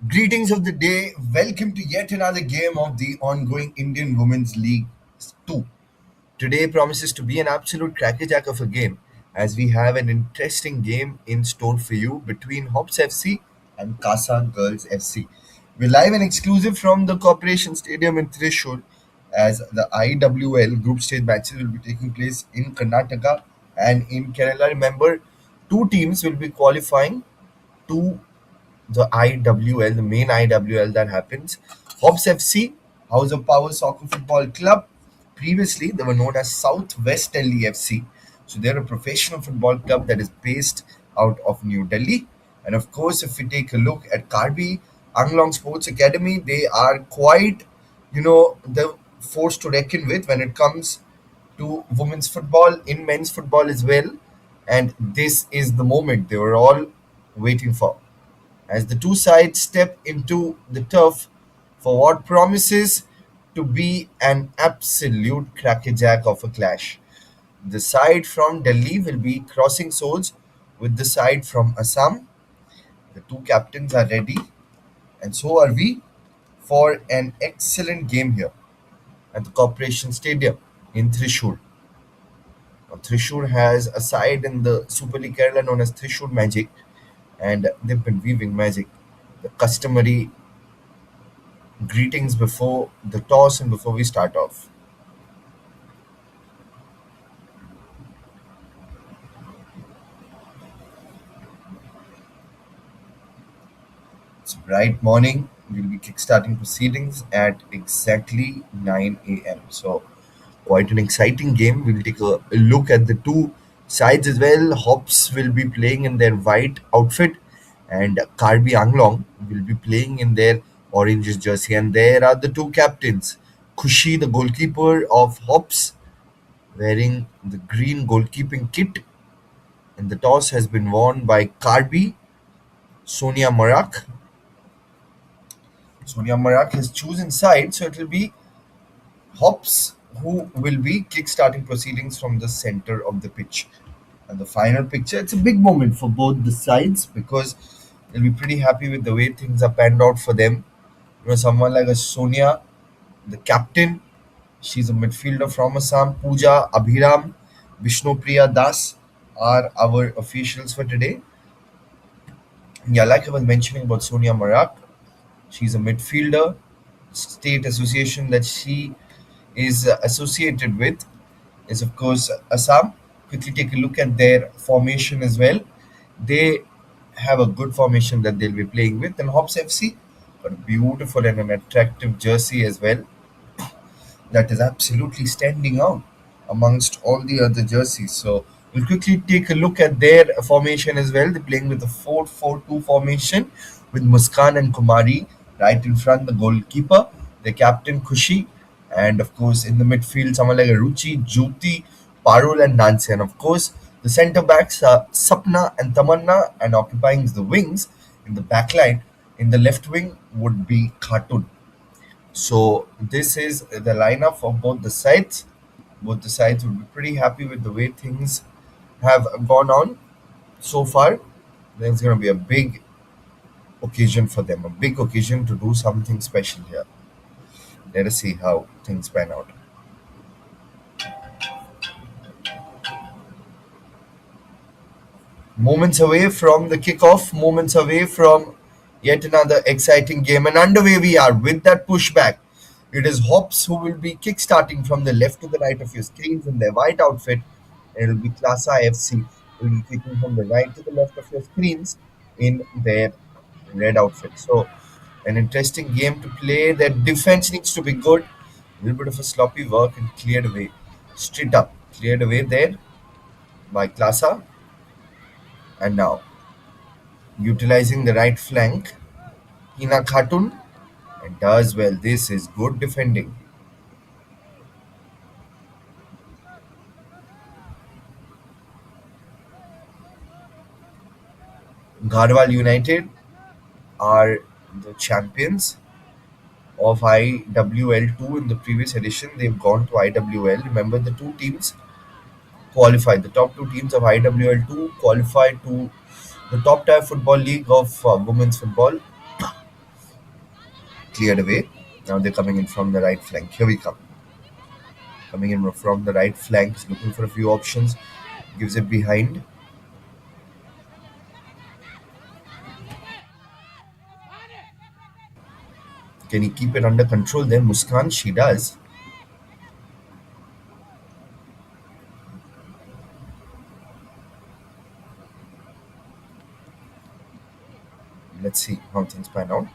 Greetings of the day. Welcome to yet another game of the ongoing Indian Women's League 2. Today promises to be an absolute crackerjack of a game as we have an interesting game in store for you between HOPS FC and Kasa Girls FC. We're live and exclusive from the Corporation Stadium in Thrissur as the IWL group stage matches will be taking place in Karnataka and in Kerala. Remember, two teams will be qualifying to the IWL, the main IWL that happens. HOPS FC, House of Power Soccer Football Club. Previously, they were known as Southwest Delhi FC. So they're a professional football club that is based out of New Delhi. And of course, if we take a look at Karbi Anglong Sports Academy, they are quite, the force to reckon with when it comes to women's football, in men's football as well. And this is the moment they were all waiting for as the two sides step into the turf for what promises to be an absolute crackerjack of a clash. The side from Delhi will be crossing swords with the side from Assam. The two captains are ready, and so are we, for an excellent game here at the Corporation Stadium in Thrissur. Now, Thrissur has a side in the Super League Kerala known as Thrissur Magic, and they've been weaving magic. The customary greetings before the toss and before we start off. It's a bright morning. We'll be kickstarting proceedings at exactly 9 a.m. So, quite an exciting game. We'll take a look at the two sides as well. Hops will be playing in their white outfit, and Karbi Anglong will be playing in their orange jersey. And there are the two captains. Kushi, the goalkeeper of Hops, wearing the green goalkeeping kit, and the toss has been won by Karbi. Sonia Marak. Sonia Marak has chosen side, so it will be Hops who will be kick-starting proceedings from the center of the pitch. And the final picture, it's a big moment for both the sides because they'll be pretty happy with the way things are panned out for them. Someone like a Sonia, the captain, she's a midfielder from Assam. Pooja, Abhiram, Vishnupriya Das are our officials for today. Yeah, like I was mentioning about Sonia Marak, she's a midfielder. State association that she is associated with is, of course, Assam. Quickly take a look at their formation as well. They have a good formation that they'll be playing with. And Hops FC got a beautiful and an attractive jersey as well that is absolutely standing out amongst all the other jerseys. So we'll quickly take a look at their formation as well. They're playing with a 4-4-2 formation with Muskan and Kumari right in front, the goalkeeper, the captain Kushi, and of course in the midfield someone like Ruchi, Jyoti, Parul and Nancy. And of course the centre backs are Sapna and Tamanna, and occupying the wings in the back line. In the left wing would be Khatun. So this is the lineup for both the sides. Both the sides would be pretty happy with the way things have gone on so far. There's going to be a big occasion for them, a big occasion to do something special here. Let us see how things pan out. Moments away from the kickoff, moments away from yet another exciting game, and underway we are with that pushback. It is Hops who will be kick-starting from the left to the right of your screens in their white outfit. It will be Kasa FC who will be kicking from the right to the left of your screens in their red outfit. So, an interesting game to play. Their defense needs to be good. A little bit of a sloppy work and cleared away. Straight up. Cleared away there by Klasa. And now, utilizing the right flank, Hina Khatun and does well. This is good defending. Garhwal United are the champions of IWL2 in the previous edition. They've gone to IWL. Remember, the two teams qualified. The top two teams of IWL2 qualified to the top tier football league of women's football. Cleared away. Now they're coming in from the right flank. Here we come. Coming in from the right flank, he's looking for a few options. Gives it behind. Can he keep it under control there? Muskan, she does. Let's see how things pan out.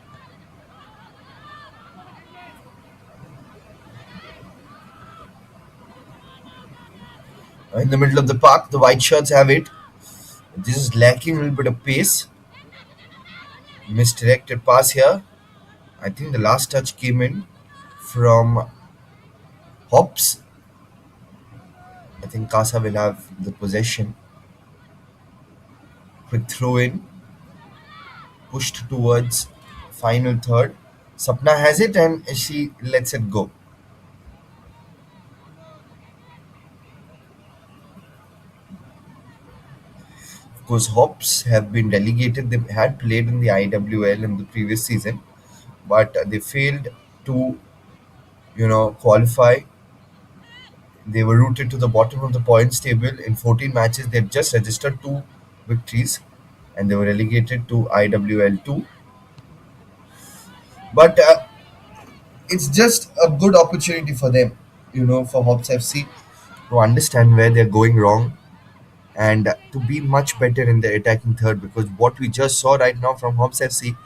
In the middle of the park, the white shirts have it. This is lacking a little bit of pace. Misdirected pass here. I think the last touch came in from Hops. I think Kasa will have the possession. Quick throw in. Pushed towards final third. Sapna has it and she lets it go. Of course, Hops have been delegated. They had played in the IWL in the previous season, but they failed to, qualify. They were rooted to the bottom of the points table. In 14 matches, they've just registered 2 victories and they were relegated to IWL 2. But it's just a good opportunity for them, for Hops FC to understand where they're going wrong and to be much better in the attacking third, because what we just saw right now from Hops FC,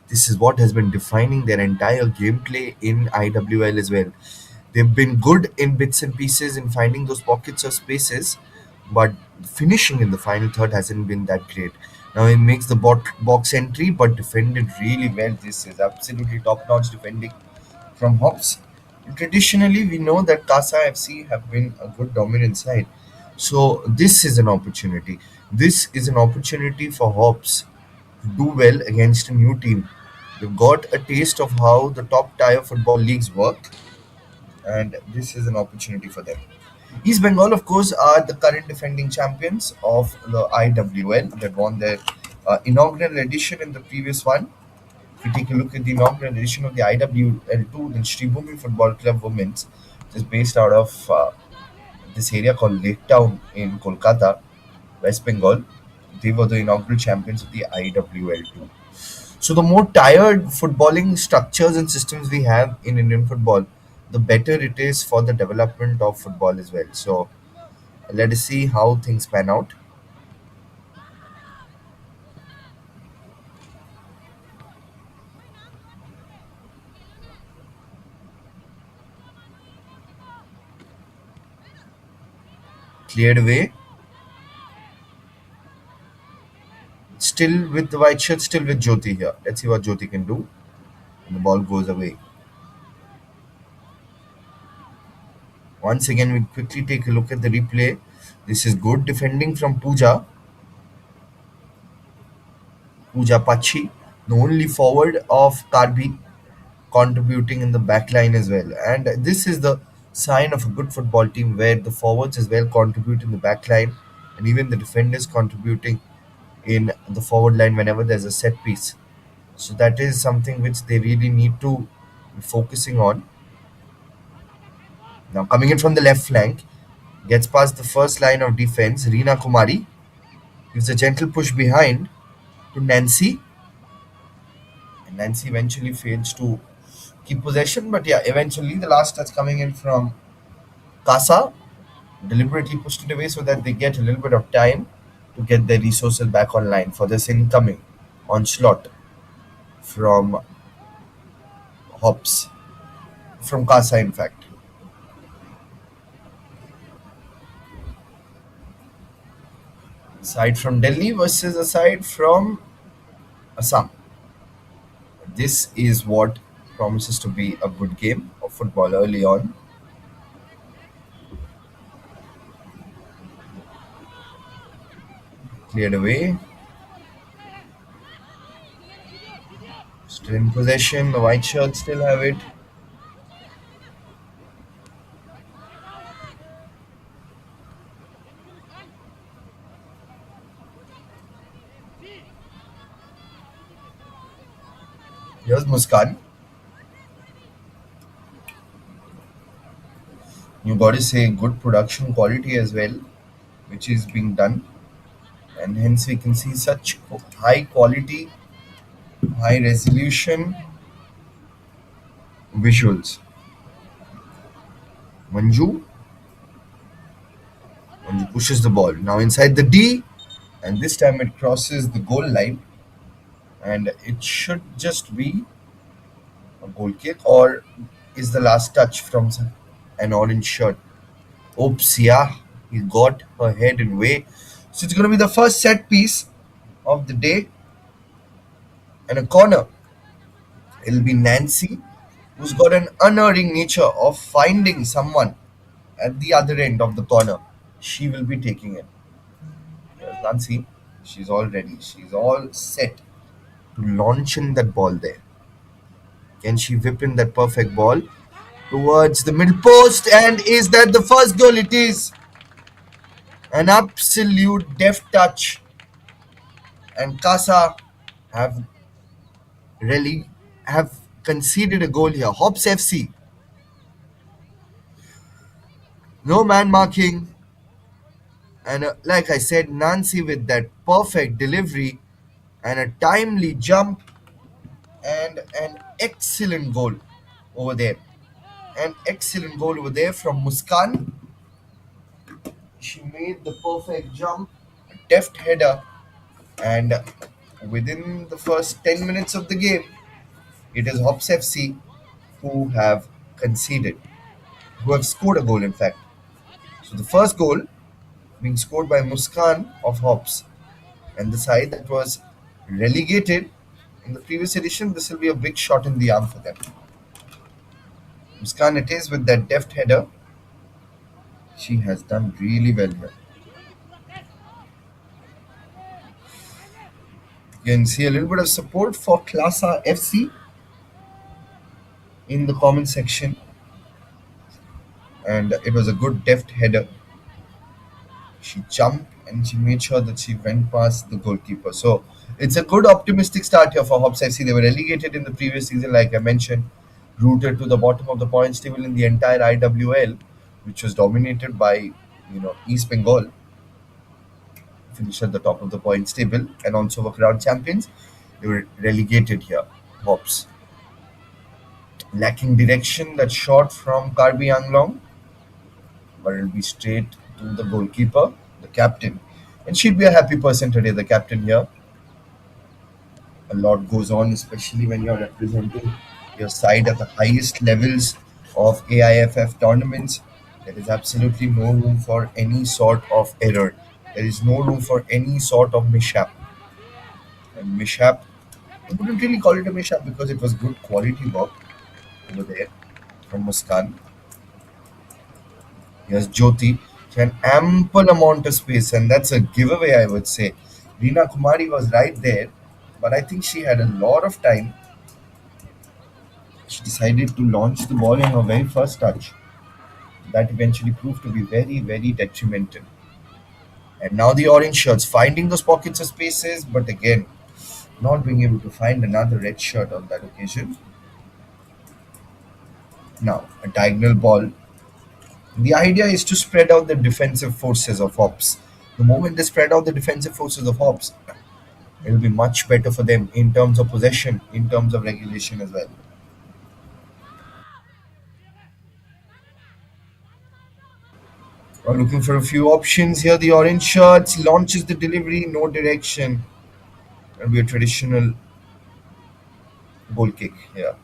this is what has been defining their entire gameplay in IWL as well. They've been good in bits and pieces in finding those pockets of spaces, but finishing in the final third hasn't been that great. Now he makes the box entry, but defended really well. This is absolutely top-notch defending from Hops. Traditionally, we know that Kasa FC have been a good dominant side. So this is an opportunity. This is an opportunity for Hops to do well against a new team. They've got a taste of how the top tier football leagues work, and this is an opportunity for them. East Bengal, of course, are the current defending champions of the IWL. They won their inaugural edition in the previous one. If you take a look at the inaugural edition of the IWL2, then Shribhumi Football Club Women's, which is based out of this area called Lake Town in Kolkata, West Bengal, they were the inaugural champions of the IWL2. So the more tired footballing structures and systems we have in Indian football, the better it is for the development of football as well. So let us see how things pan out. Cleared away. Still with the white shirt, still with Jyoti here. Let's see what Jyoti can do. And the ball goes away. Once again, we quickly take a look at the replay. This is good defending from Pooja. Pooja Pachi, the only forward of Karbi, contributing in the back line as well. And this is the sign of a good football team where the forwards as well contribute in the back line and even the defenders contributing in the forward line whenever there's a set piece. So that is something which they really need to be focusing on. Now coming in from the left flank, gets past the first line of defense. Reena Kumari gives a gentle push behind to Nancy. And Nancy eventually fails to keep possession, but yeah, eventually the last touch coming in from Kasa, deliberately pushed it away so that they get a little bit of time to get their resources back online for this incoming onslaught from Hops, from Kasa in fact. Side from Delhi versus a side from Assam. This is what promises to be a good game of football early on. Cleared away. Still in possession. The white shirts still have it. Here's Muskan. You got to say good production quality as well, which is being done, and hence we can see such high quality, high resolution visuals. Manju, Manju pushes the ball now inside the D, and this time it crosses the goal line, and it should just be a goal kick, or is the last touch from an orange shirt. Oops, yeah, he got her head in way. So it's going to be the first set piece of the day and a corner. It'll be Nancy, who's got an unerring nature of finding someone at the other end of the corner. She will be taking it. Here's Nancy. She's all ready. She's all set to launch in that ball there. Can she whip in that perfect ball towards the middle post? And is that the first goal? It is an absolute deft touch. And Kasa have really have conceded a goal here. HOPS FC, no man marking, and like I said, Nancy with that perfect delivery and a timely jump and an excellent goal over there. An excellent goal over there from Muskan. She made the perfect jump, a deft header, and within the first 10 minutes of the game, it is HOPS FC who have conceded, who have scored a goal, in fact. So the first goal being scored by Muskan of Hops, and the side that was relegated in the previous edition, this will be a big shot in the arm for them. Muskan it is with that deft header. She has done really well here. You can see a little bit of support for Kasa FC in the comment section, and it was a good deft header. She jumped and she made sure that she went past the goalkeeper. So it's a good optimistic start here for Hops FC. They were relegated in the previous season, like I mentioned, rooted to the bottom of the points table in the entire IWL, which was dominated by East Bengal, finished at the top of the points table, and also were crowned champions. They were relegated here, Hops. Lacking direction, that shot from Karbi Anglong, but it'll be straight to the goalkeeper, the captain. And she'd be a happy person today, the captain here. A lot goes on, especially when you're representing your side at the highest levels of AIFF tournaments. There is absolutely no room for any sort of error. There is no room for any sort of mishap. And mishap, I wouldn't really call it a mishap because it was good quality work over there from Muskan. Yes, Jyoti. She had ample amount of space, and that's a giveaway, I would say. Reena Kumari was right there, but I think she had a lot of time. She decided to launch the ball in her very first touch. That eventually proved to be very, very detrimental. And now the orange shirts finding those pockets of spaces, but again, not being able to find another red shirt on that occasion. Now, a diagonal ball. The idea is to spread out the defensive forces of Hops. The moment they spread out the defensive forces of Hops, it will be much better for them in terms of possession, in terms of regulation as well. We're looking for a few options here. The orange shirts launches the delivery, no direction. It'll be a traditional goal kick here.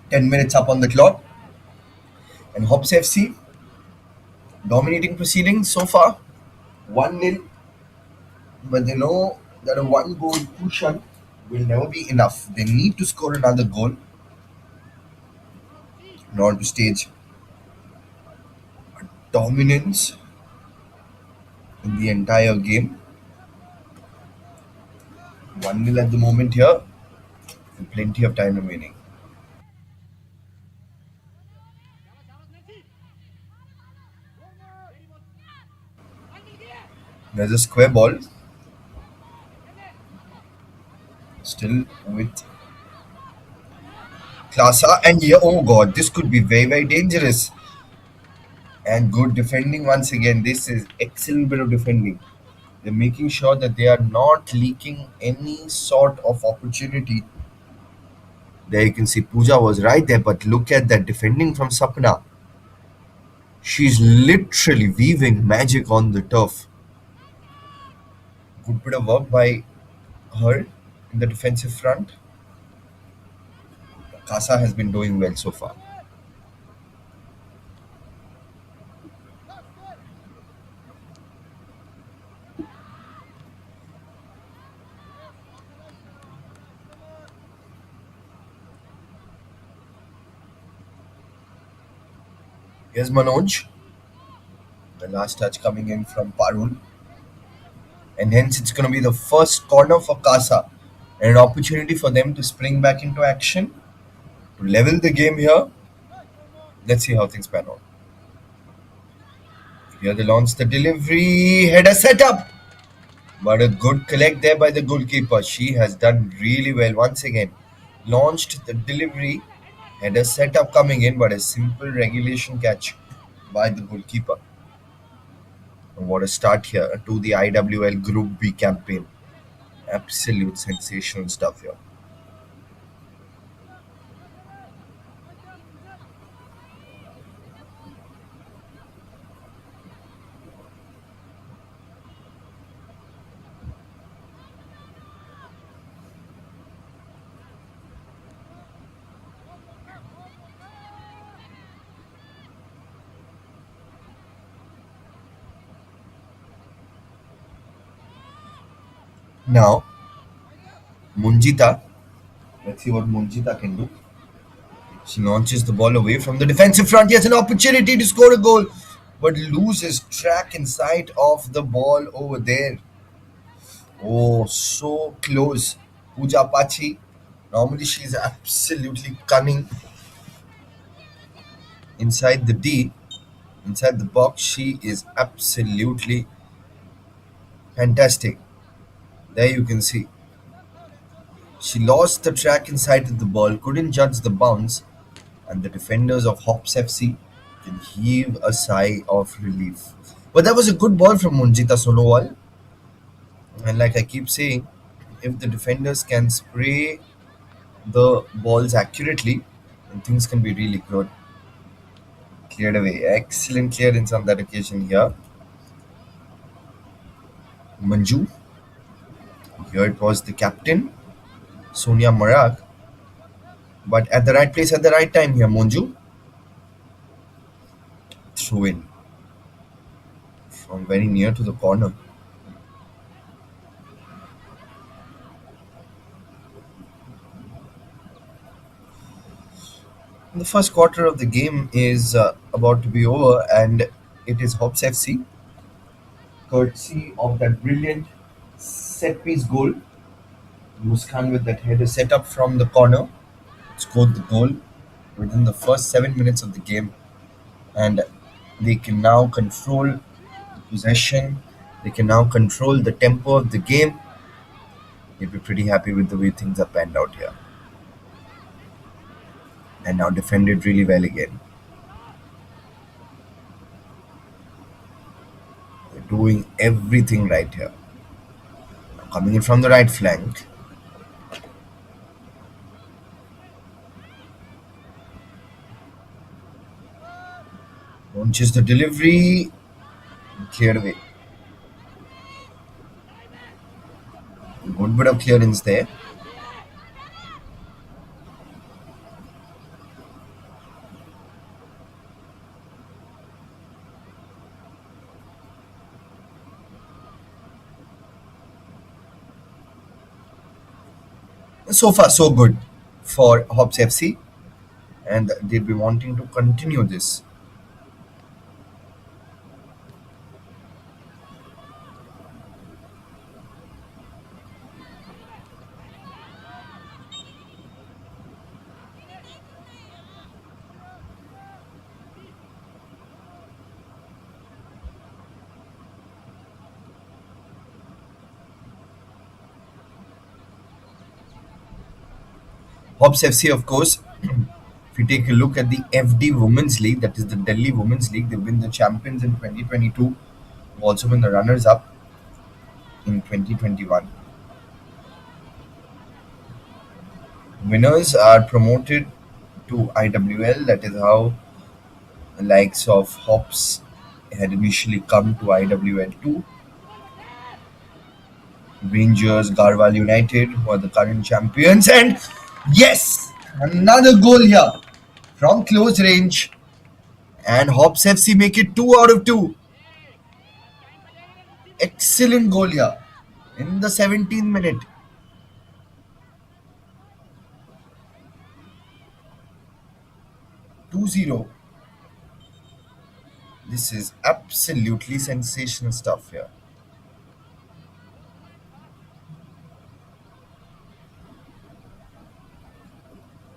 10 minutes up on the clock. And Hops FC dominating proceedings so far. 1-0. But they know that a one goal cushion will never be enough. They need to score another goal in order to stage dominance in the entire game. 1-0 at the moment here. And plenty of time remaining. There's a square ball still with Klasa, and yeah, oh god, this could be very, very dangerous. And good defending once again. This is excellent bit of defending. They're making sure that they are not leaking any sort of opportunity. There you can see Pooja was right there, but look at that defending from Sapna. She's literally weaving magic on the turf. Good bit of work by her in the defensive front. Kasa has been doing well so far. Here's Manoj. The last touch coming in from Parul. And hence it's going to be the first corner for Kasa. And an opportunity for them to spring back into action, to level the game here. Let's see how things pan out. Here they launch the delivery, header set up. But a good collect there by the goalkeeper. She has done really well once again. Launched the delivery, header set up coming in, but a simple regulation catch by the goalkeeper. And what a start here to the IWL Group B campaign. Absolute sensational stuff here. Now, Munjita. Let's see what Munjita can do. She launches the ball away from the defensive front. He has an opportunity to score a goal, but loses track and sight of the ball over there. Oh, so close. Pooja Pachi. Normally, she's absolutely cunning inside the D, inside the box. She is absolutely fantastic. There you can see. She lost the track inside of the ball, couldn't judge the bounce, and the defenders of HOPS FC can heave a sigh of relief. But that was a good ball from Munjita Sonowal. And like I keep saying, if the defenders can spray the balls accurately, then things can be really good. Cleared away. Excellent clearance on that occasion here. Manju. Here it was the captain, Sonia Marag. But at the right place at the right time here, Manju. Throw in from very near to the corner. The first quarter of the game is about to be over, and it is Hops FC, courtesy of that brilliant set piece goal. Muskan with that header set up from the corner scored the goal within the first 7 minutes of the game, and they can now control possession. They can now control the tempo of the game. They'll be pretty happy with the way things are panned out here, and now defended really well again. They're doing everything right here. Coming in from the right flank, launches the delivery, cleared away. Good bit of clearance there. So far, so good for Hops FC, and they'll be wanting to continue this. HOPS FC, of course, if you take a look at the FD Women's League, that is the Delhi Women's League, they've been the champions in 2022, also been the runners up in 2021. Winners are promoted to IWL, that is how the likes of HOPS had initially come to IWL 2. Rangers, Garwal United, who are the current champions, and yes, another goal here from close range, and HOPS FC make it 2 out of 2. Excellent goal here in the 17th minute. 2-0. This is absolutely sensational stuff here.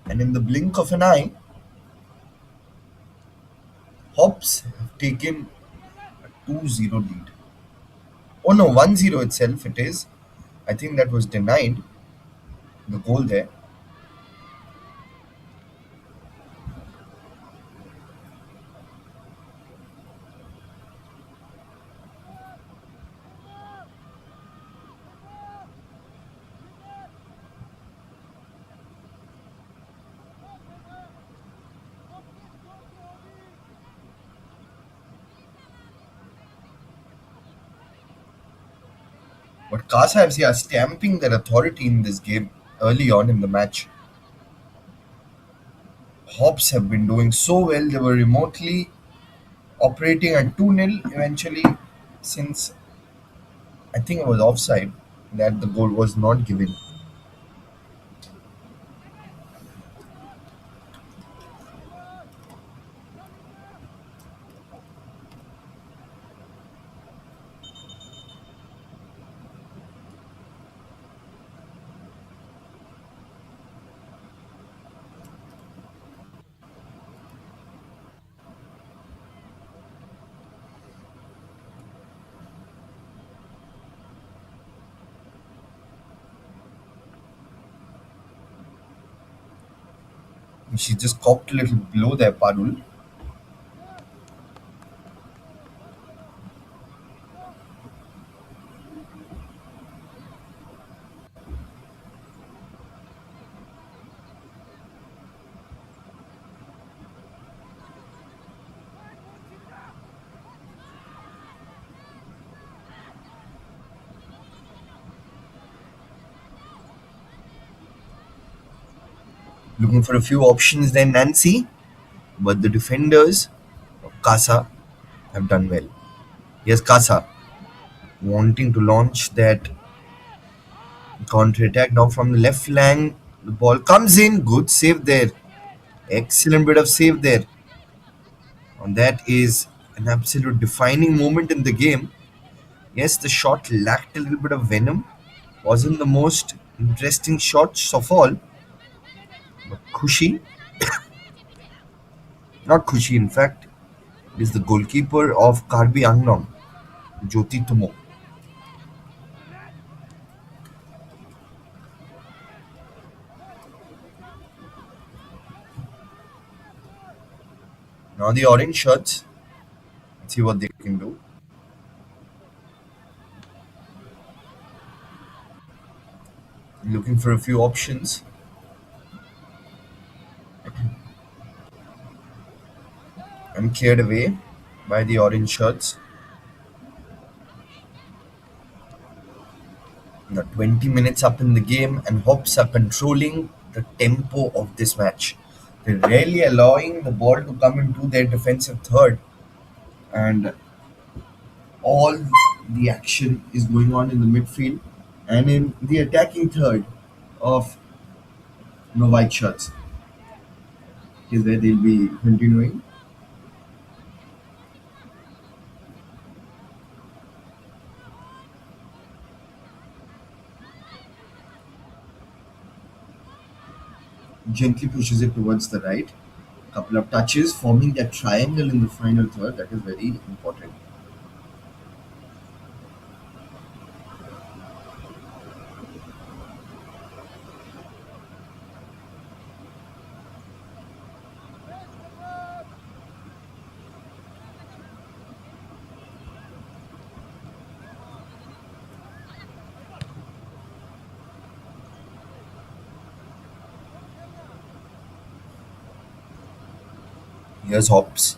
And in the blink of an eye, Hops have taken a 2-0 lead. Oh no, 1-0 itself it is. I think that was denied, the goal there. But Kasa FC are stamping their authority in this game early on in the match. Hops have been doing so well. They were remotely operating at 2-0 eventually, since I think it was offside that the goal was not given. She just copped a little blow there, Padul. Looking for a few options there, Nancy. But the defenders of Kasa have done well. Yes, Kasa wanting to launch that counter attack now from the left flank. The ball comes in. Good save there. Excellent bit of save there. And that is an absolute defining moment in the game. Yes, the shot lacked a little bit of venom. Wasn't the most interesting shots of all. But Khushi, not Khushi in fact, is the goalkeeper of Karbi Anglong, Jyoti Tumo. Now the orange shirts, let's see what they can do. Looking for a few options. And cleared away by the orange shirts. Now 20 minutes up in the game, and Hops are controlling the tempo of this match. They're rarely allowing the ball to come into their defensive third, and all the action is going on in the midfield and in the attacking third of white shirts is where they'll be continuing. Gently pushes it towards the right. Couple of touches, forming that triangle in the final third. That is very important. Here's Hops.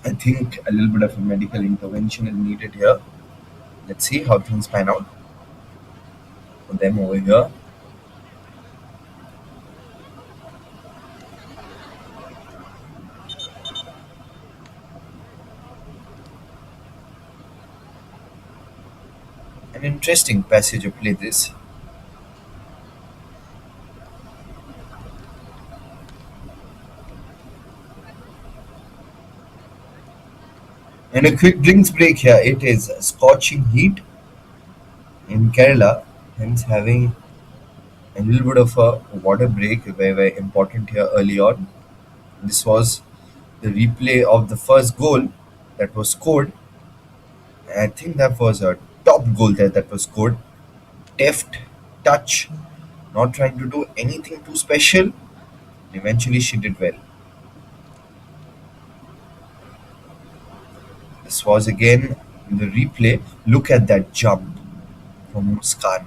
I think a little bit of a medical intervention is needed here. Let's see how things pan out for them over here. An interesting passage of play this. And a quick drinks break here. It is scorching heat in Kerala, hence having a little bit of a water break, very, very important here early on. This was the replay of the first goal that was scored. I think that was a top goal there that was scored. Deft touch, not trying to do anything too special. Eventually, she did well. This was again the replay. Look at that jump from Muskan.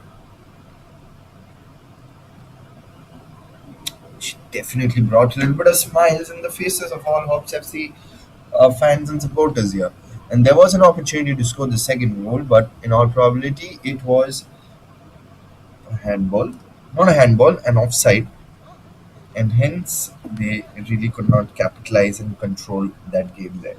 She definitely brought a little bit of smiles in the faces of all HOPS FC fans and supporters here. And there was an opportunity to score the second goal, but in all probability, it was a handball. Not a handball, an offside. And hence, they really could not capitalize and control that game there.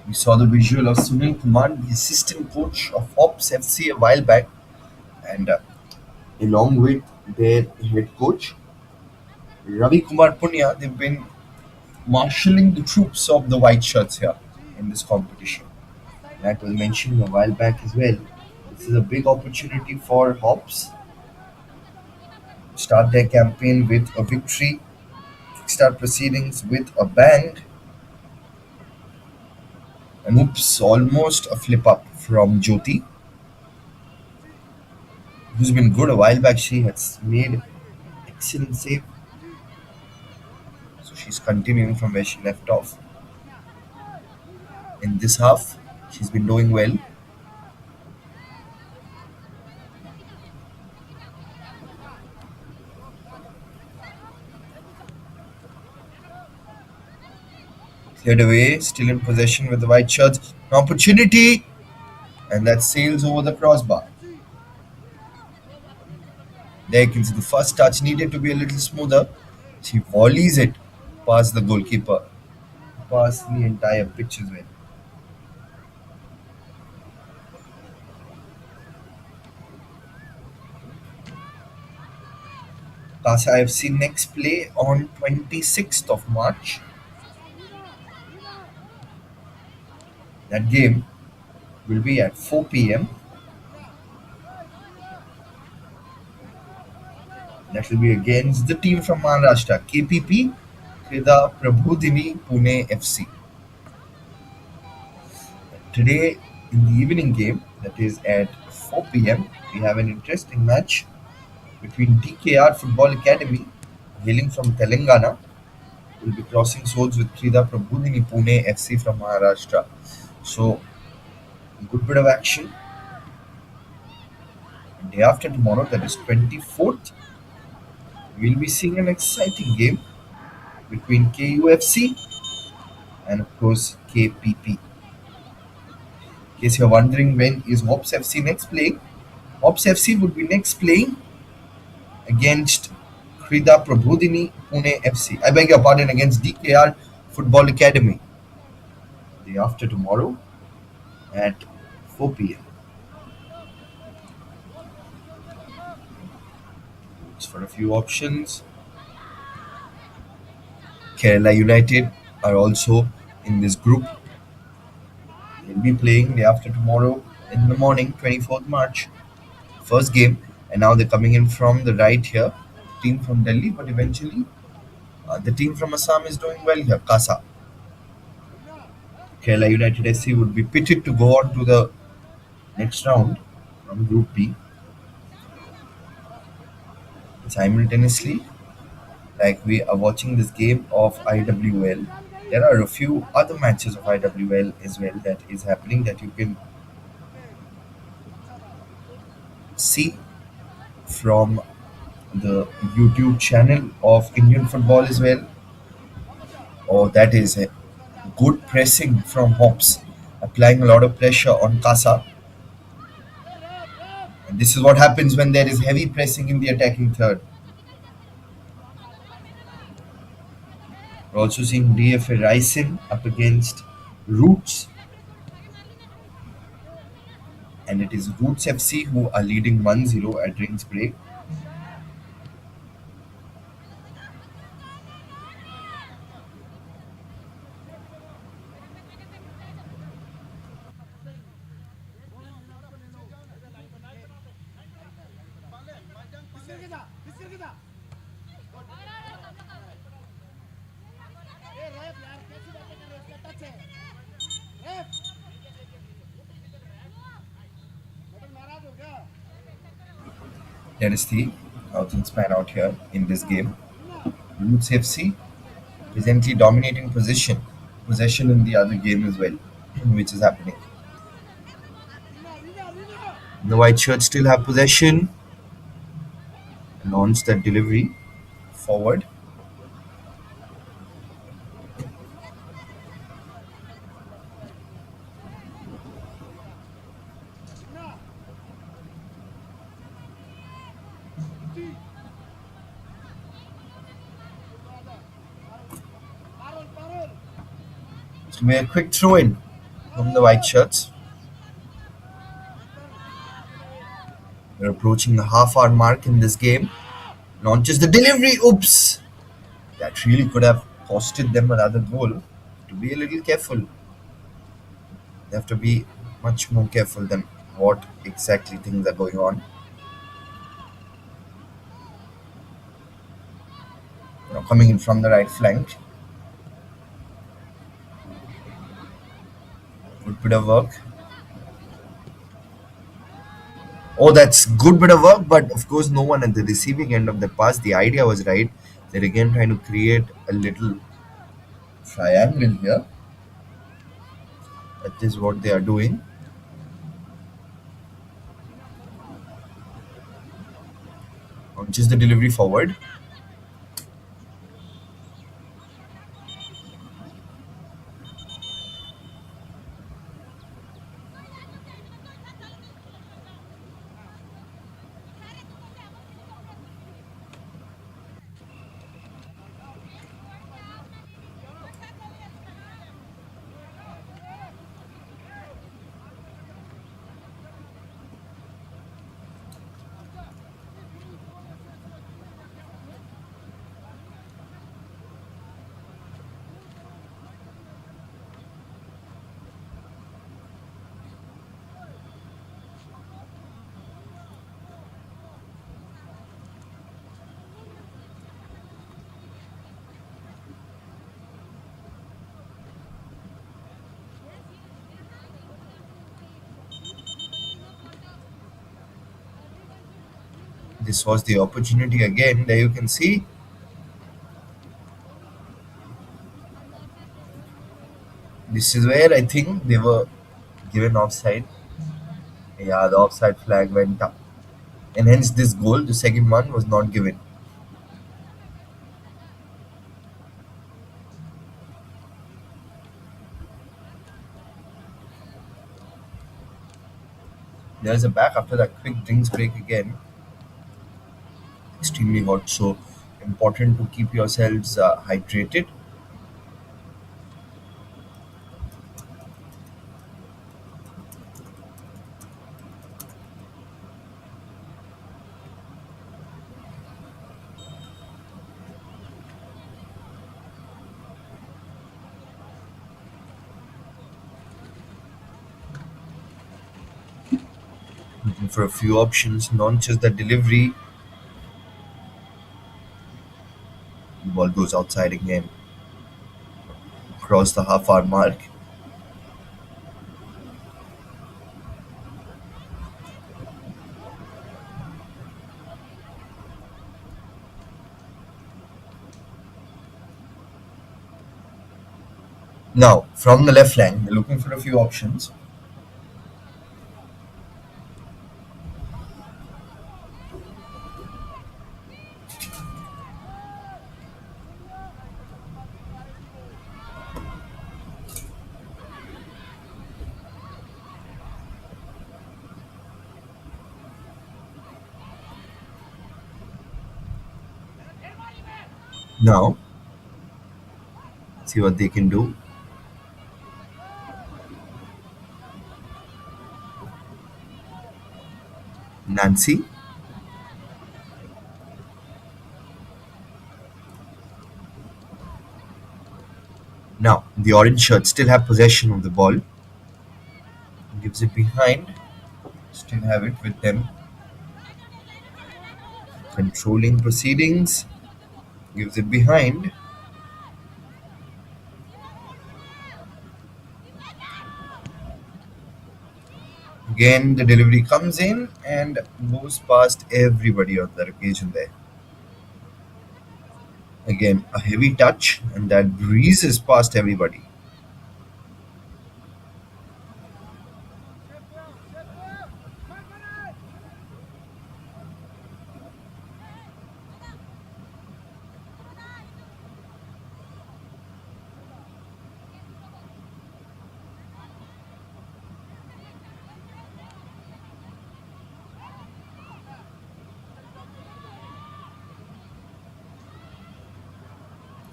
We saw the visual of Sunil Kumar, the assistant coach of HOPS FC a while back, and along with their head coach Ravi Kumar Punya, they've been marshalling the troops of the white shirts here in this competition. That was mentioned a while back as well. This is a big opportunity for Hops. Start their campaign with a victory, kickstart proceedings with a bang, and oops, almost a flip up from Jyoti, who's been good a while back. She has made excellent save, so she's continuing from where she left off. In this half, she's been doing well. Cleared away, still in possession with the white shirts. An opportunity, and that sails over the crossbar. There you can see the first touch needed to be a little smoother. She volleys it past the goalkeeper, past the entire pitch as well. Kasa FC next play on 26th of March. That game will be at 4 p.m. That will be against the team from Maharashtra, KPP, Krida Prabhudini Pune FC. Today, in the evening game, that is at 4 p.m., we have an interesting match between DKR Football Academy, hailing from Telangana, will be crossing swords with Krida Prabhudini Pune FC from Maharashtra. So, good bit of action. Day after tomorrow, that is 24th, we'll be seeing an exciting game between KUFC and, of course, KPP. In case you're wondering when is HOPS FC next playing, HOPS FC would be next playing against Krida Prabhudini Pune FC. I beg your pardon, against DKR Football Academy. Day after tomorrow at 4 p.m. Just for a few options. Kerala United are also in this group. They'll be playing day after tomorrow in the morning, 24th March. First game, and now they're coming in from the right here. Team from Delhi, but eventually The team from Assam is doing well here. Kasa. Kerala United SC would be pitted to go on to the next round from Group B. Simultaneously, like we are watching this game of IWL, there are a few other matches of IWL as well that is happening that you can see from the YouTube channel of Indian football as well. Oh, that is a good pressing from Hops, applying a lot of pressure on Kasa. And this is what happens when there is heavy pressing in the attacking third. We're also seeing DFA rising up against Roots, and it is Roots FC who are leading 1-0 at drinks break. Let us see how things pan out here in this game. Roots FC presently dominating possession in the other game as well, which is happening. The white shirts still have possession. Launch that delivery forward. It's to be a quick throw in from the white shirts. We're approaching the half-hour mark in this game. Launches the delivery. Oops! That really could have costed them another goal. To be a little careful. They have to be much more careful than what exactly things are going on. Coming in from the right flank. Good bit of work. Oh, that's good bit of work, but of course, no one at the receiving end of the pass. The idea was right. They're again trying to create a little triangle here. That is what they are doing. Just the delivery forward. This was the opportunity again. There you can see. This is where I think they were given offside. Yeah, the offside flag went up. And hence this goal, the second one, was not given. There's a back after that quick drinks break again. Extremely hot, so important to keep yourselves hydrated. Looking for a few options, not just the delivery. The ball goes outside again, across the half-hour mark. Now, from the left flank, they're looking for a few options. Now, see what they can do. Nancy. Now, the orange shirts still have possession of the ball. Gives it behind. Still have it with them. Controlling proceedings. Gives it behind. Again, the delivery comes in and goes past everybody on that occasion there. Again, a heavy touch, and that breezes past everybody.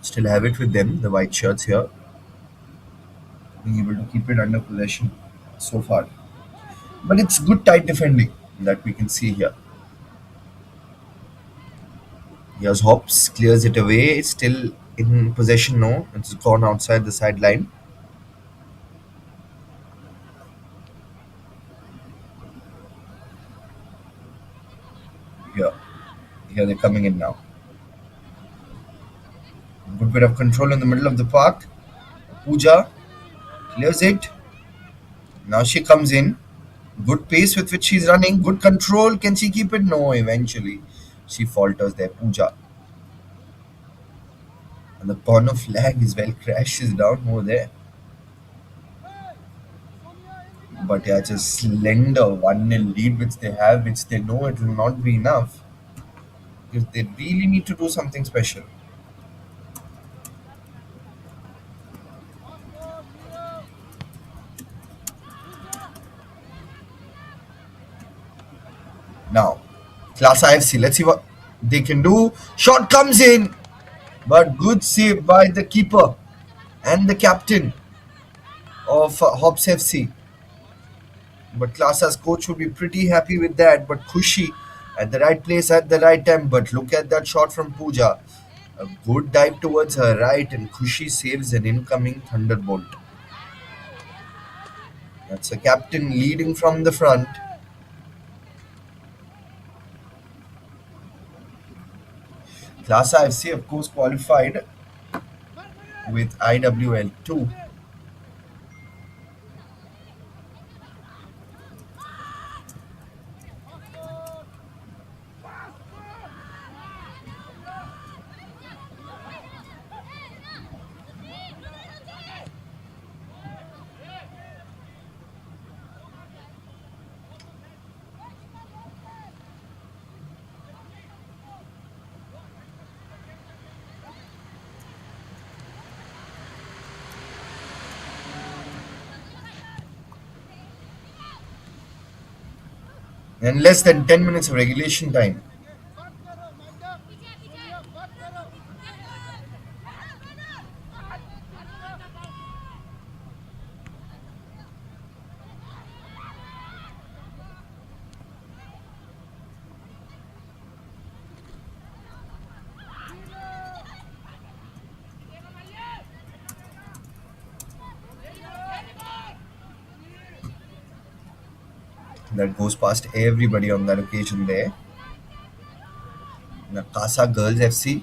Still have it with them, the white shirts here. Being able to keep it under possession so far. But it's good tight defending that we can see here. Here's Hops, clears it away, still in possession now. It's gone outside the sideline. Here. Here they're coming in now. Good bit of control in the middle of the park. Pooja clears it. Now she comes in. Good pace with which she's running. Good control. Can she keep it? No, eventually. She falters there. Pooja. And the corner flag is well crashes down over there. But yeah, it's a slender 1-0 lead which they have, which they know it will not be enough. Because they really need to do something special. Now, Class IFC, let's see what they can do. Shot comes in, but good save by the keeper and the captain of HOPS FC. But Klasa's coach would be pretty happy with that. But Khushi at the right place at the right time. But look at that shot from Pooja. A good dive towards her right, and Khushi saves an incoming thunderbolt. That's a captain leading from the front. Klasa FC, of course, qualified with IWL 2. And less than 10 minutes of regulation time. That goes past everybody on that occasion there. Now, Kasa Girls FC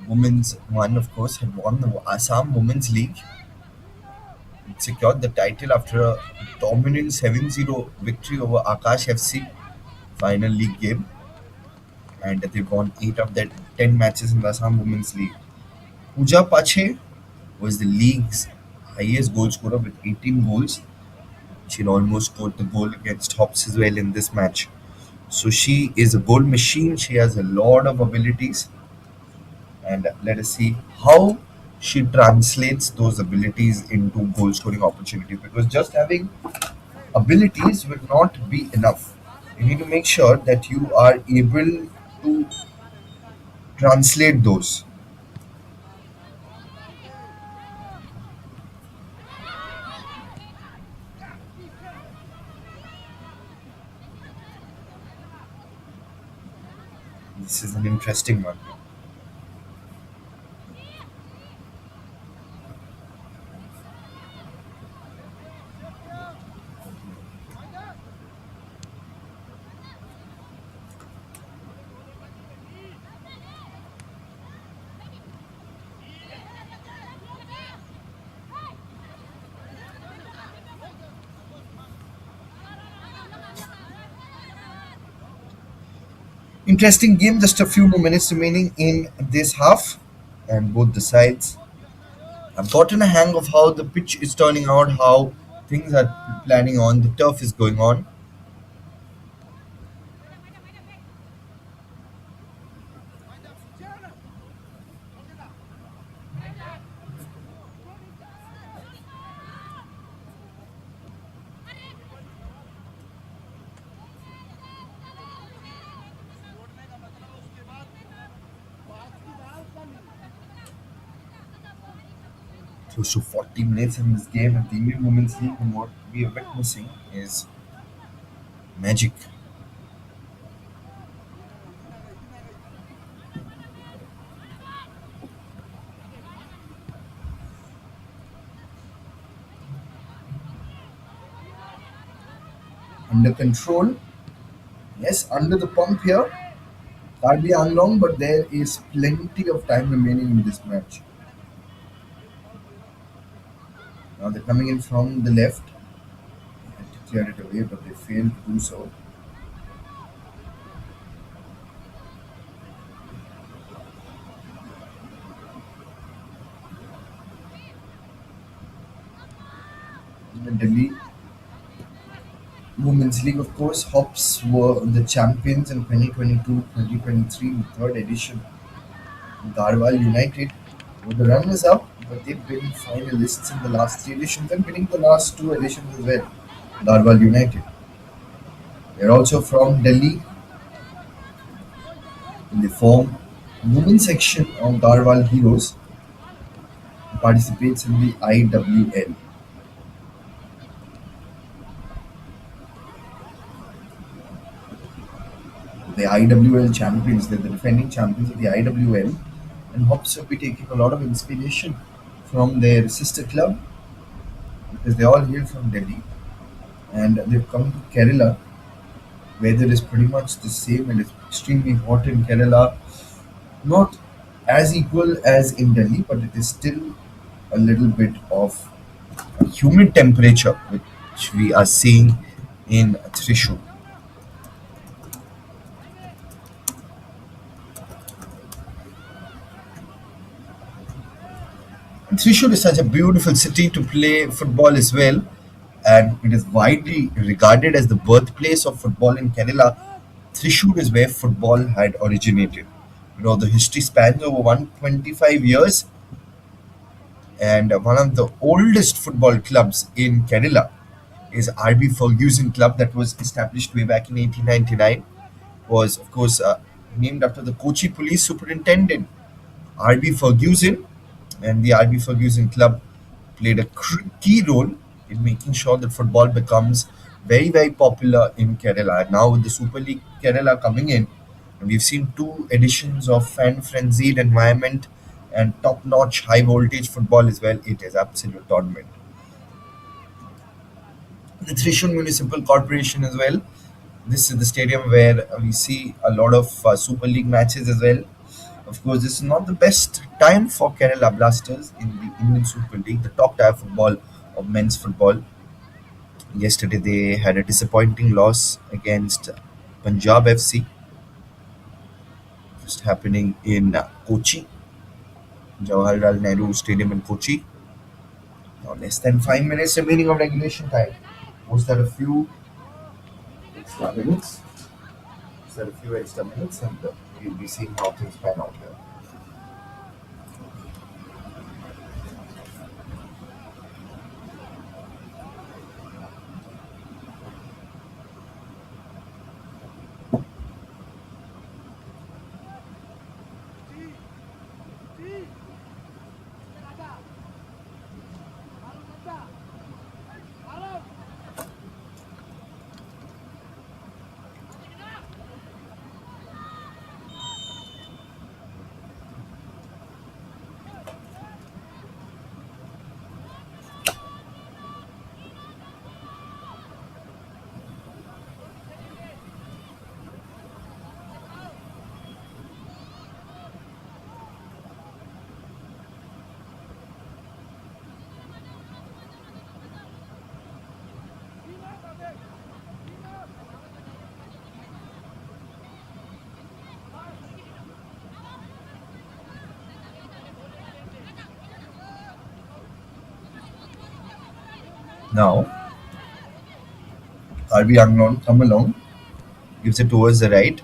Women's one, of course, had won the Assam Women's League. It secured the title after a dominant 7-0 victory over Akash FC final league game, and they've won 8 of their 10 matches in the Assam Women's League. Pooja Pache was the league's highest goal scorer with 18 goals. She almost scored the goal against HOPS as well in this match. So she is a goal machine. She has a lot of abilities, and let us see how she translates those abilities into goal scoring opportunities. Because just having abilities will not be enough. You need to make sure that you are able to translate those. This is an interesting one. Interesting game, just a few more minutes remaining in this half, and both the sides have gotten a hang of how the pitch is turning out, how things are planning on, the turf is going on. Close to 40 minutes in this game at the Indian Women's League, and what we are witnessing is magic. Under control, yes, under the pump here. Can't be unlong, but there is plenty of time remaining in this match. Now they're coming in from the left. They had to clear it away, but they failed to do so. In Delhi Women's League, of course, HOPS were the champions in 2022-2023, the third edition. Garhwal United were the runners up, but they've been finalists in the last three editions and winning the last two editions as well. Garhwal United. They're also from Delhi, and they form women's section of Garhwal Heroes, who participates in the IWL. The IWL champions, they're the defending champions of the IWL, and HOPS will be taking a lot of inspiration from their sister club because they all hail from Delhi, and they've come to Kerala. Weather is pretty much the same, and it's extremely hot in Kerala. Not as equal as in Delhi, but it is still a little bit of a humid temperature which we are seeing in Thrissur. And Thrissur is such a beautiful city to play football as well, and it is widely regarded as the birthplace of football in Kerala. Thrissur is where football had originated. You know, the history spans over 125 years, and one of the oldest football clubs in Kerala is RB Ferguson Club that was established way back in 1899. Was, of course, named after the Kochi police superintendent, RB Ferguson, and the RB Ferguson Club played a key role in making sure that football becomes very, very popular in Kerala. And now with the Super League Kerala coming in, and we've seen two editions of fan frenzied environment and top notch high voltage football as well. It is absolute tournament. The Thrissur Municipal Corporation as well. This is the stadium where we see a lot of Super League matches as well. Of course, this is not the best time for Kerala Blasters in the Indian Super League, the top tier football of men's football. Yesterday, they had a disappointing loss against Punjab FC, just happening in Kochi, Jawaharlal Nehru Stadium in Kochi. Now, less than 5 minutes remaining of regulation time. Was there a few extra minutes? Was there a few extra minutes? And we'll be seeing how things pan out here. Now, RB Anglon come along, gives it towards the right.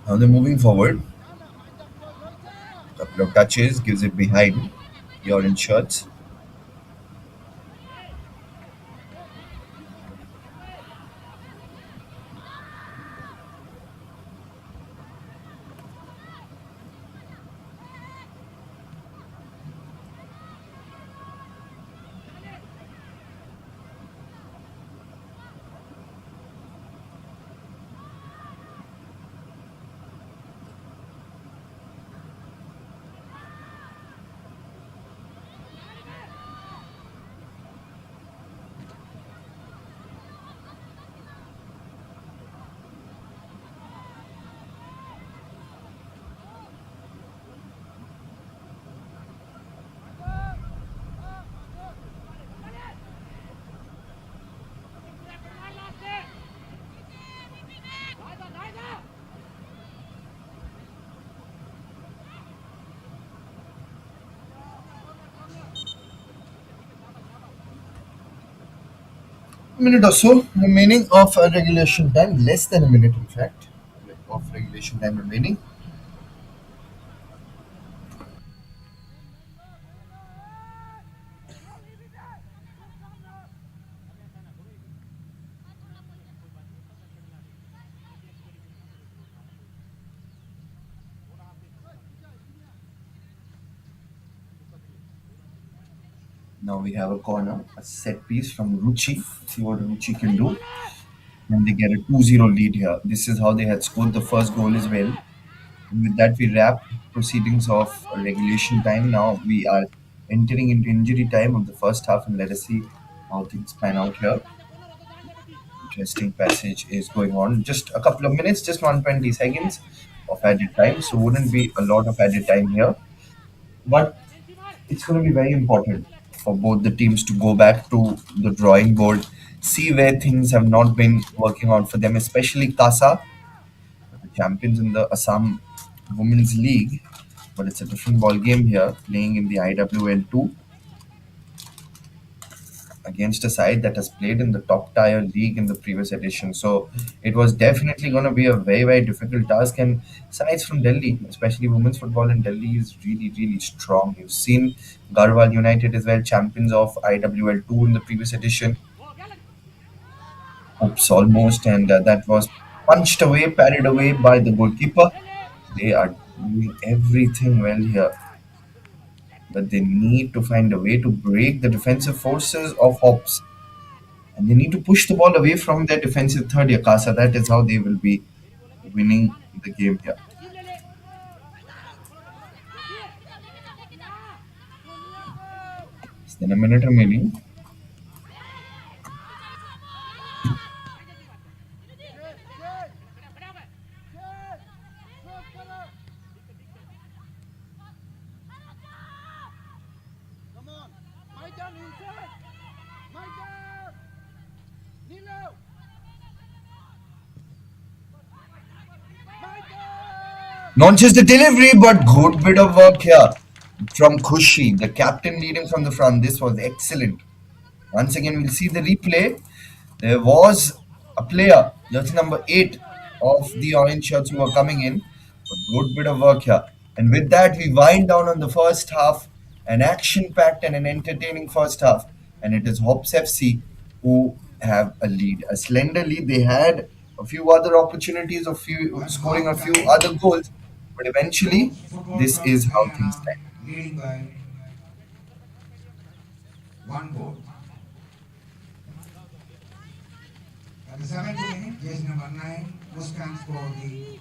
Now they're moving forward. Couple of touches, gives it behind the orange shirts. A minute or so remaining of regulation time, less than a minute in fact, of regulation time remaining. Now we have a corner, a set piece from Ruchi. See what Ruchi can do. And they get a 2-0 lead here. This is how they had scored the first goal as well. And with that, we wrap proceedings of regulation time. Now we are entering into injury time of the first half, and let us see how things pan out here. Interesting passage is going on. Just a couple of minutes, just 120 seconds of added time. So wouldn't be a lot of added time here, but it's going to be very important for both the teams to go back to the drawing board, see where things have not been working out for them, especially Kasa, the champions in the Assam Women's League. But it's a different ball game here, playing in the IWL 2 against a side that has played in the top tier league in the previous edition. So it was definitely going to be a very, very difficult task. And sides from Delhi, especially women's football in Delhi, is really, really strong. You've seen Garhwal United as well, champions of IWL 2 in the previous edition. Oops, almost. And that was punched away, parried away by the goalkeeper. They are doing everything well here, but they need to find a way to break the defensive forces of HOPS. And they need to push the ball away from their defensive third, Yakasa. That is how they will be winning the game here. Less than a minute remaining. Not just the delivery, but good bit of work here from Khushi, the captain leading from the front. This was excellent. Once again, we'll see the replay. There was a player, jersey number 8 of the orange shirts who were coming in. A good bit of work here. And with that, we wind down on the first half, an action packed and an entertaining first half. And it is HOPS FC who have a lead. A slender lead. They had a few other opportunities of few One scoring a half few time. other goals, but eventually, Youth Football this Club is how things Haryana stand. leading by one goal. At the 7th minute, jersey number 9, who stands for the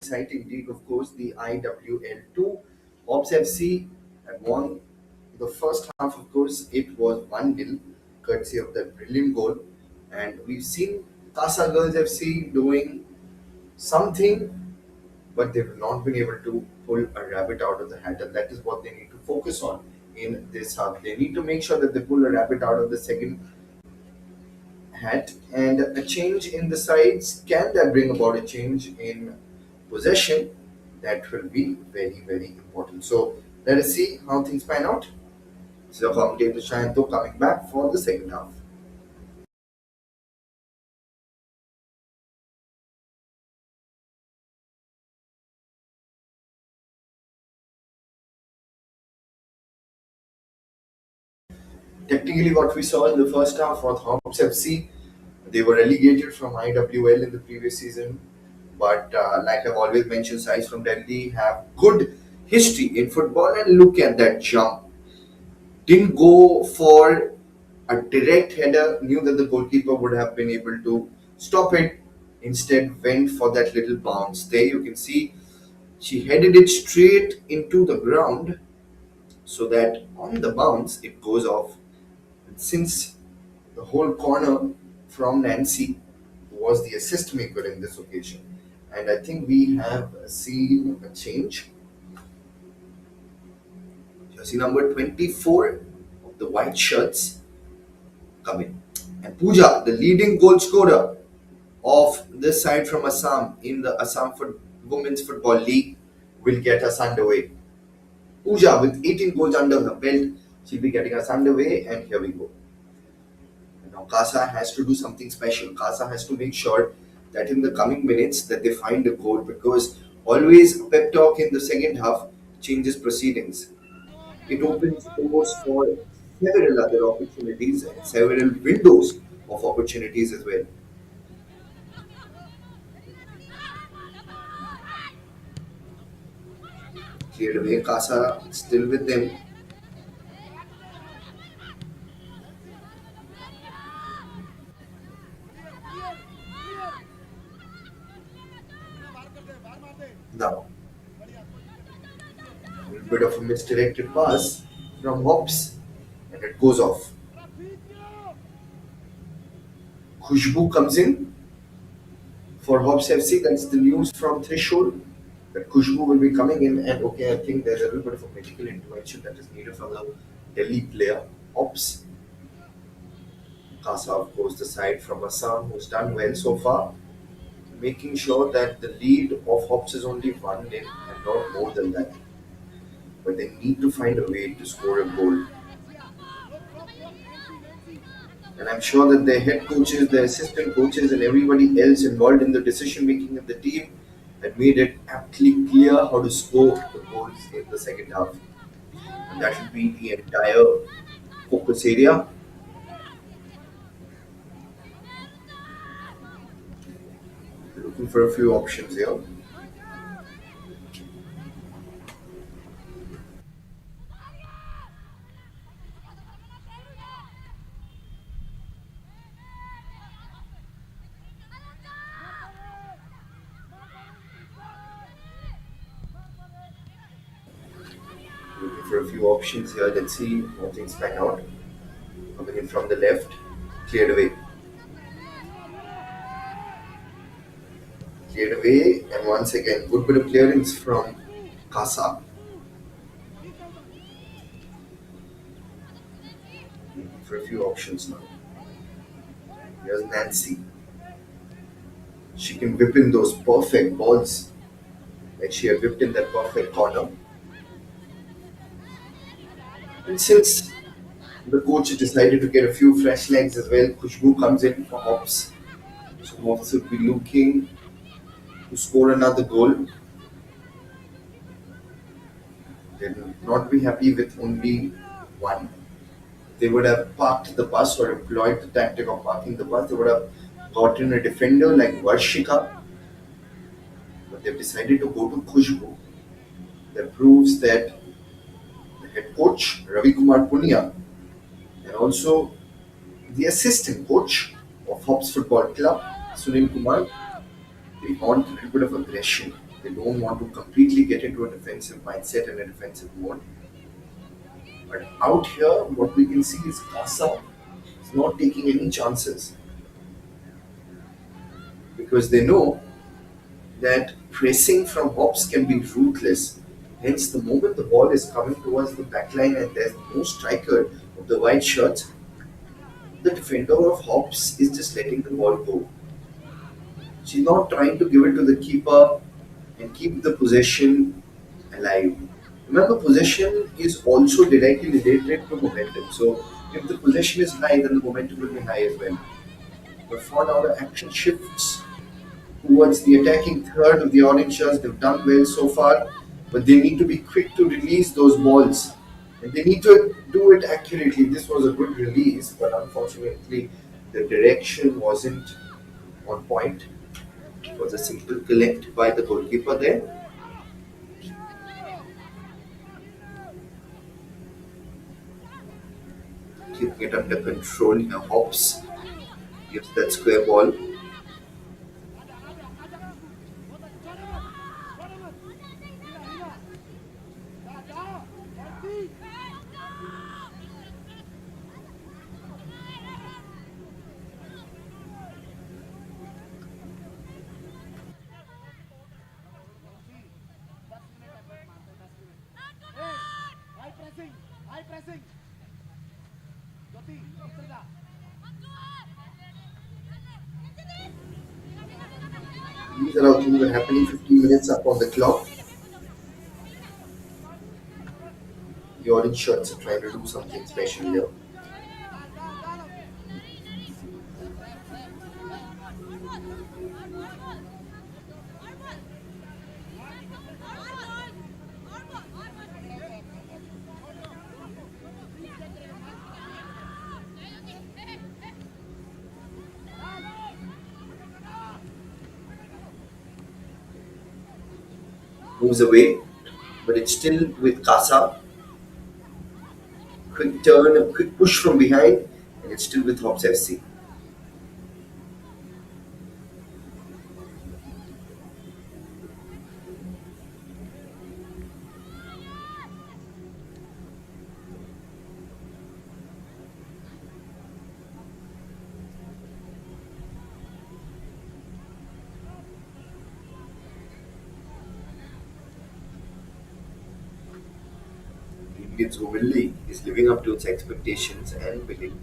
exciting league, of course, the IWL 2. HOPS FC had won the first half, of course, it was 1-0, courtesy of that brilliant goal. And we've seen Kasa Girls FC doing something, but they've not been able to pull a rabbit out of the hat, and that is what they need to focus on in this half. They need to make sure that they pull a rabbit out of the second hat, and a change in the sides can that bring about a change in possession that will be very important. So let us see how things pan out. So commentator Shayanto coming back for the second half. Technically, what we saw in the first half was HOPS FC. They were relegated from IWL in the previous season, but like I've always mentioned, sides from Delhi have good history in football. And look at that jump! Didn't go for a direct header. Knew that the goalkeeper would have been able to stop it. Instead, went for that little bounce. There you can see she headed it straight into the ground, so that on the bounce it goes off. And since the whole corner from Nancy was the assist maker in this occasion, and I think we have seen a change. Jersey number 24 of the white shirts come in. And Pooja, the leading goal scorer of this side from Assam in the Assam Women's Football League, will get us underway. Pooja, with 18 goals under her belt, she'll be getting us underway, and here we go. Now Kasa has to do something special. Kasa has to make sure that in the coming minutes that they find a goal, because always a pep talk in the second half changes proceedings. It opens doors for several other opportunities and several windows of opportunities as well. Cleared away, Kasa still with them. Now, a little bit of a misdirected pass from Hops, and it goes off. Khushbu comes in for Hops FC. That's the news from Threshold, that Khushbu will be coming in. And okay, I think there's a little bit of a medical intervention that is needed from the Delhi player. Hops, Kasa, of course, the side from Assam, who's done well so far, making sure that the lead of Hops is only one in and not more than that. But they need to find a way to score a goal. And I'm sure that their head coaches, their assistant coaches, and everybody else involved in the decision making of the team had made it aptly clear how to score the goals in the second half. And that should be the entire focus area. Looking for a few options here. Looking for a few options here. Let's see how things pan out. Coming in from the left, cleared away. Cleared away, and once again, good bit of clearance from Kasa. Looking for a few options now. Here's Nancy. She can whip in those perfect balls, like she had whipped in that perfect corner. And since the coach decided to get a few fresh legs as well, Khushbu comes in for Hops. So Hops would be looking to score another goal. They'll not be happy with only one. They would have parked the bus or employed the tactic of parking the bus. They would have gotten a defender like Varshika, but they've decided to go to Khushbu. That proves that the head coach, Ravi Kumar Punia, and also the assistant coach of Hops Football Club, Sunil Kumar, they want a little bit of aggression. They don't want to completely get into a defensive mindset and a defensive mode. But out here, what we can see is Kasa is not taking any chances because they know that pressing from hops can be ruthless. Hence, the moment the ball is coming towards the backline and there's no striker of the white shirts, the defender of hops is just letting the ball go. She's not trying to give it to the keeper and keep the possession alive. Remember, possession is also directly related to momentum. So, if the possession is high, then the momentum will be high as well. But for now, the action shifts towards the attacking third of the orange shirts. They've done well so far, but they need to be quick to release those balls. And they need to do it accurately. This was a good release, but unfortunately, the direction wasn't on point. It was a simple collect by the goalkeeper there, keeping it under control. Here, Hops gives that square ball. These are how things are happening. 15 minutes up on the clock. The orange shirts are trying to do something special here. Moves away, but it's still with Kasa. Quick turn, a quick push from behind, and it's still with HOPS FC. The Indians Women League is living up to its expectations and winning.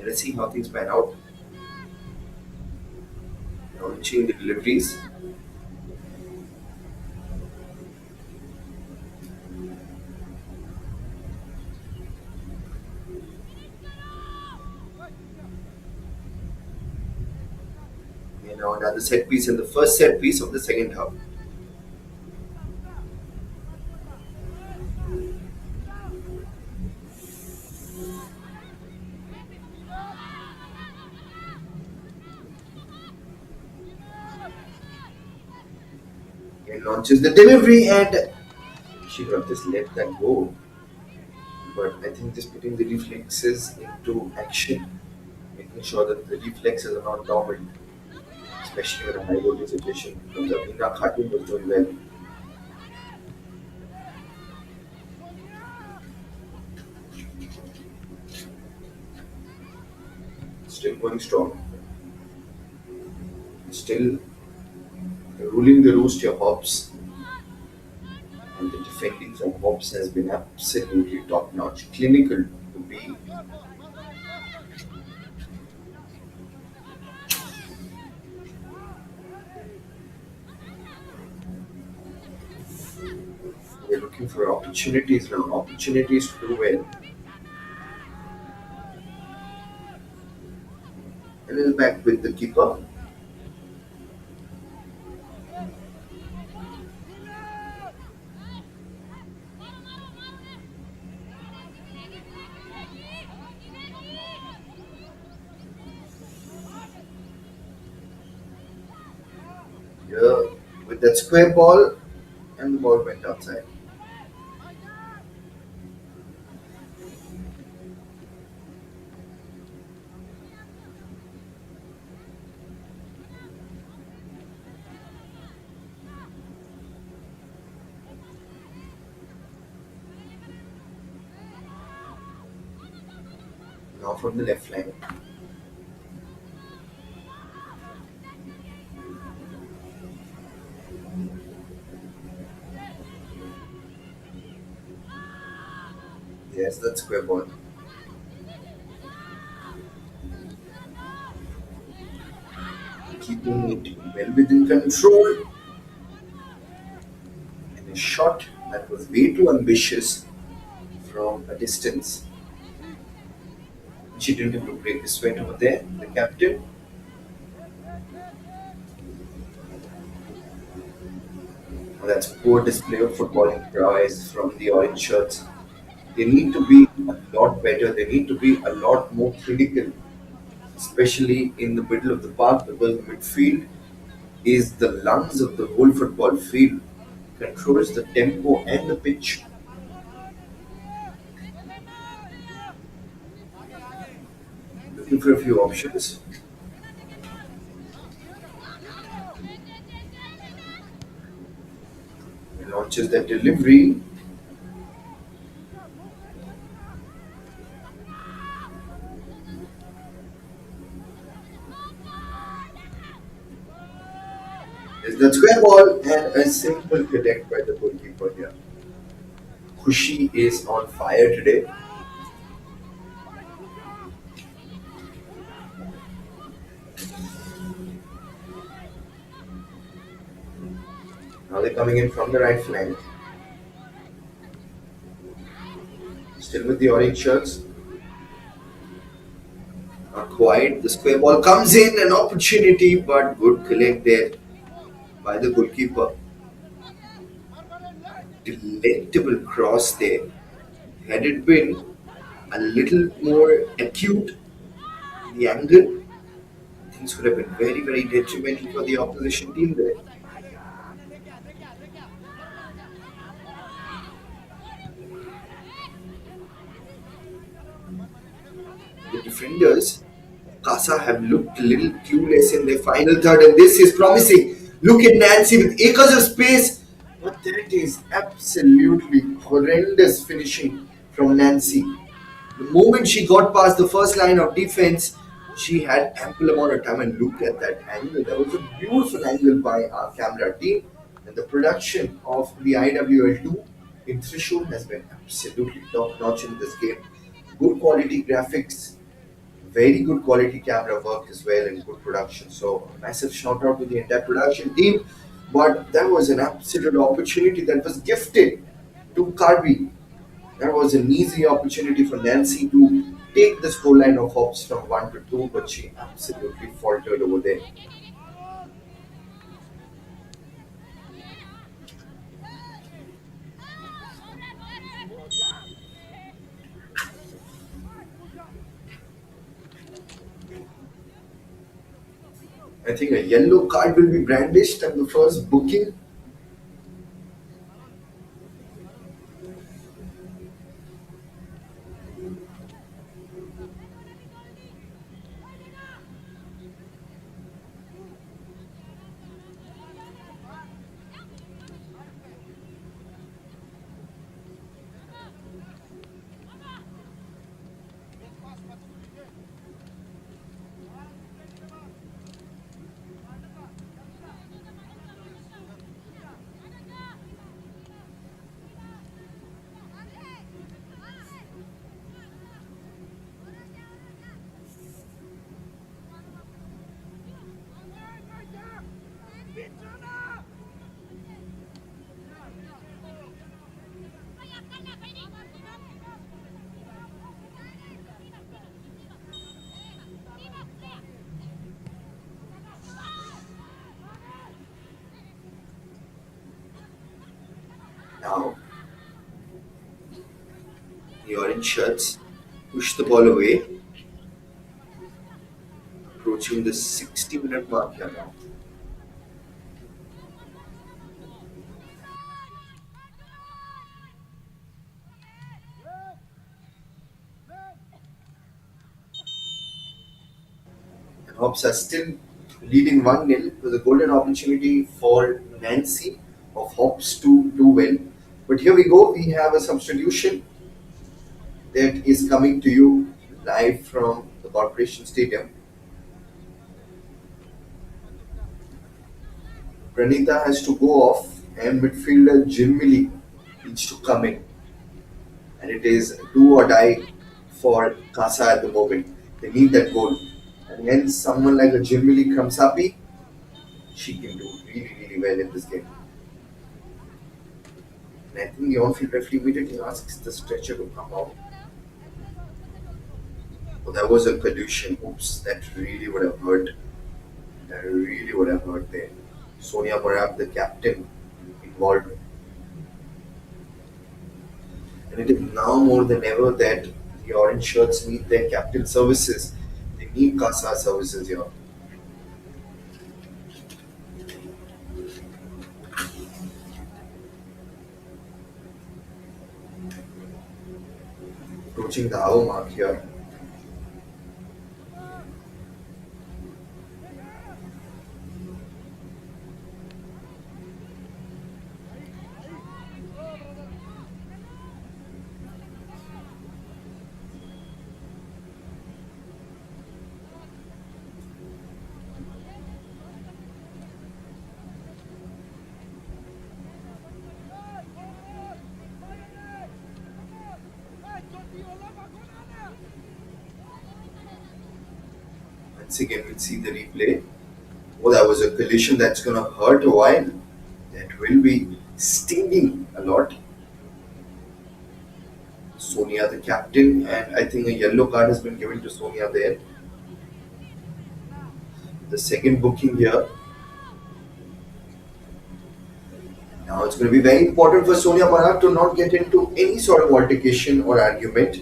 Let's see how things pan out. Launching the deliveries. Now another set piece and the first set piece of the second half. And launches the delivery and she could have just let that go. But I think just putting the reflexes into action, making sure that the reflexes are not dormant, especially in a high voltage situation. Because Amina Khatun was doing well. Still going strong. Still ruling the roost your hops. And the defending from hops has been absolutely top notch. Clinical to be. We're looking for opportunities now. Opportunities to do well. And then back with the keeper. Yeah, with that square ball, and the ball went outside. Now from the left line. Yes, that's square ball. Keeping it well within control. And a shot that was way too ambitious from a distance. She didn't have to break a sweat over there, the captain. And that's poor display of footballing prowess from the orange shirts. They need to be a lot better. They need to be a lot more critical, especially in the middle of the park, because midfield is the lungs of the whole football field, controls the tempo and the pitch. Looking for a few options. He launches that delivery. There's the square ball and a simple connect by the goalkeeper here. Kushi is on fire today. Now they're coming in from the right flank. Still with the orange shirts. Not quite. The square ball comes in, an opportunity, but good collect there by the goalkeeper. Delectable cross there. Had it been a little more acute, the angle, things would have been very, very detrimental for the opposition team there. The defenders, Kasa, have looked a little clueless in their final third, and this is promising. Look at Nancy with acres of space, but that is absolutely horrendous finishing from Nancy. The moment she got past the first line of defense, she had ample amount of time. And look at that angle. That was a beautiful angle by our camera team. And the production of the IWL2 in Trishul has been absolutely top notch in this game. Good quality graphics, very good quality camera work as well, and good production. So, a massive shout out to the entire production team. But that was an absolute opportunity that was gifted to Karbi. That was an easy opportunity for Nancy to take the scoreline of HOPS from 1 to 2, but she absolutely faltered over there. I think a yellow card will be brandished and the first booking. Now, the orange shirts push the ball away, approaching the 60-minute mark here now. And Hops are still leading 1-0. It was a golden opportunity for Nancy of Hops to do well. But here we go, we have a substitution that is coming to you. live from the Corporation Stadium. Pranita has to go off, and midfielder Jimmy needs to come in, and it is do or die for Kasa at the moment. They need that goal, and hence someone like a Jimmy comes happy. She can do really well in this game. And I think the on-field referee immediately asks the stretcher to come out. Oh, that was a collusion. Oops, that really would have hurt. That really would have hurt there. Sonia Marab, the captain, involved. And it is now more than ever that the orange shirts need their captain services. They need Kasa services here. Approaching the hour mark here. Once again, we'll see the replay. Oh, that was a collision that's going to hurt a while. That will be stinging a lot. Sonia, the captain, and I think a yellow card has been given to Sonia there. The second booking here. Now it's going to be very important for Sonia Parag to not get into any sort of altercation or argument.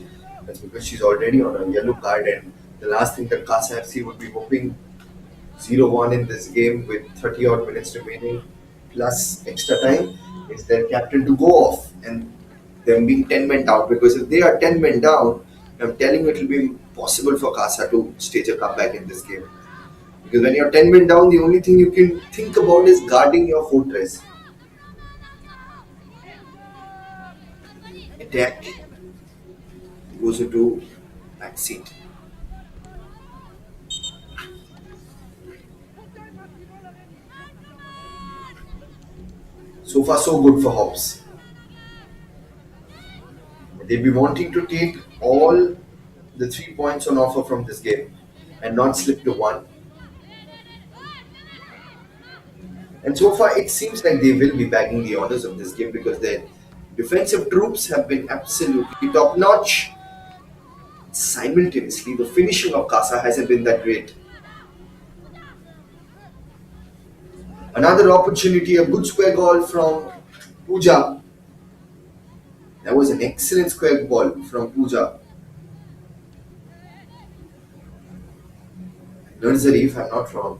That's because she's already on a yellow card, and the last thing that Kasa FC would be hoping 0-1 in this game with 30 odd minutes remaining plus extra time is their captain to go off and them being 10 men down, because if they are 10 men down, I'm telling you it will be impossible for Kasa to stage a comeback in this game. Because when you're 10 men down, the only thing you can think about is guarding your fortress. Attack goes into back seat. So far, so good for Hops. They'll be wanting to take all the 3 points on offer from this game and not slip to one. And so far, it seems like they will be bagging the honors of this game because their defensive troops have been absolutely top notch. Simultaneously, the finishing of Kasa hasn't been that great. Another opportunity, a good square goal from Pooja. That was an excellent square ball from Pooja. Nursery, if I'm not wrong,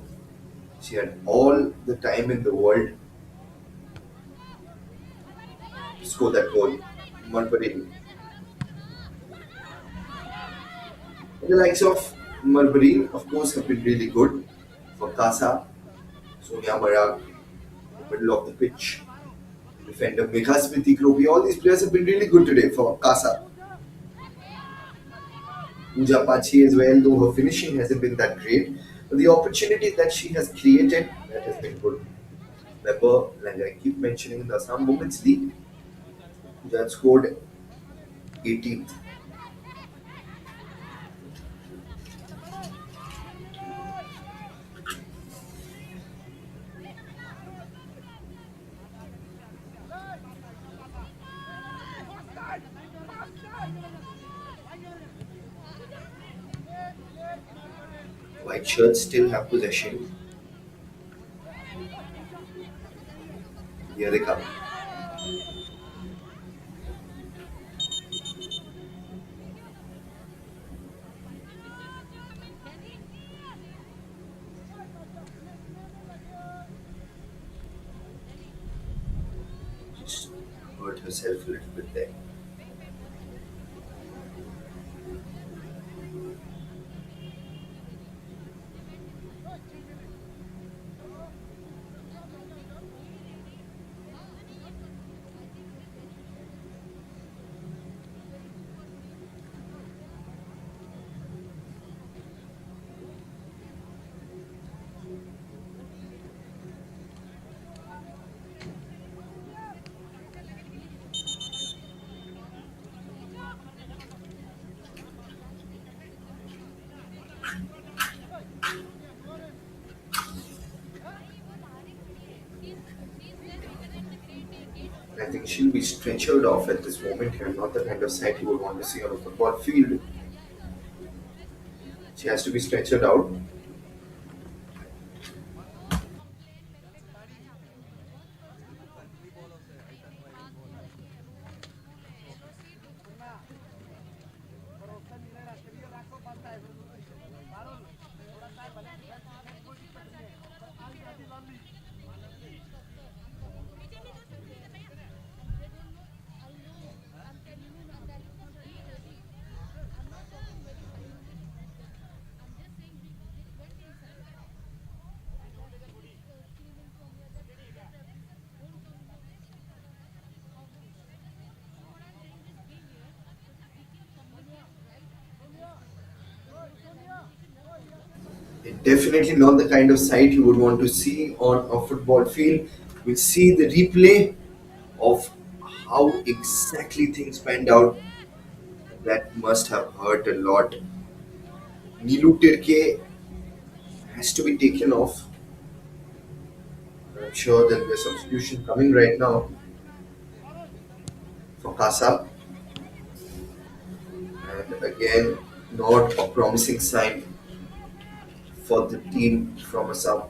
she had all the time in the world to score that goal. Mulberry. The likes of Mulberry, of course, have been really good for Kasa, Sonia Marag, the middle of the pitch. Defender Megha Smriti Krobi, all these players have been really good today for Kasa. Pooja Pachi as well, though her finishing hasn't been that great. But the opportunities that she has created, that has been good. Remember, like I keep mentioning in the Assam Women's League, Pooja had scored 18th. White shirts still have possession. Here they come. Just hurt herself a little bit there. think she'll be stretchered off at this moment here. Not the kind of sight you would want to see on a football field. She has to be stretchered out. Definitely not the kind of sight you would want to see on a football field. We'll see the replay of how exactly things panned out. That must have hurt a lot. Nilu Tirke has to be taken off. I'm sure there'll be a substitution coming right now for Kasa. And again, not a promising sign for the team from Assam.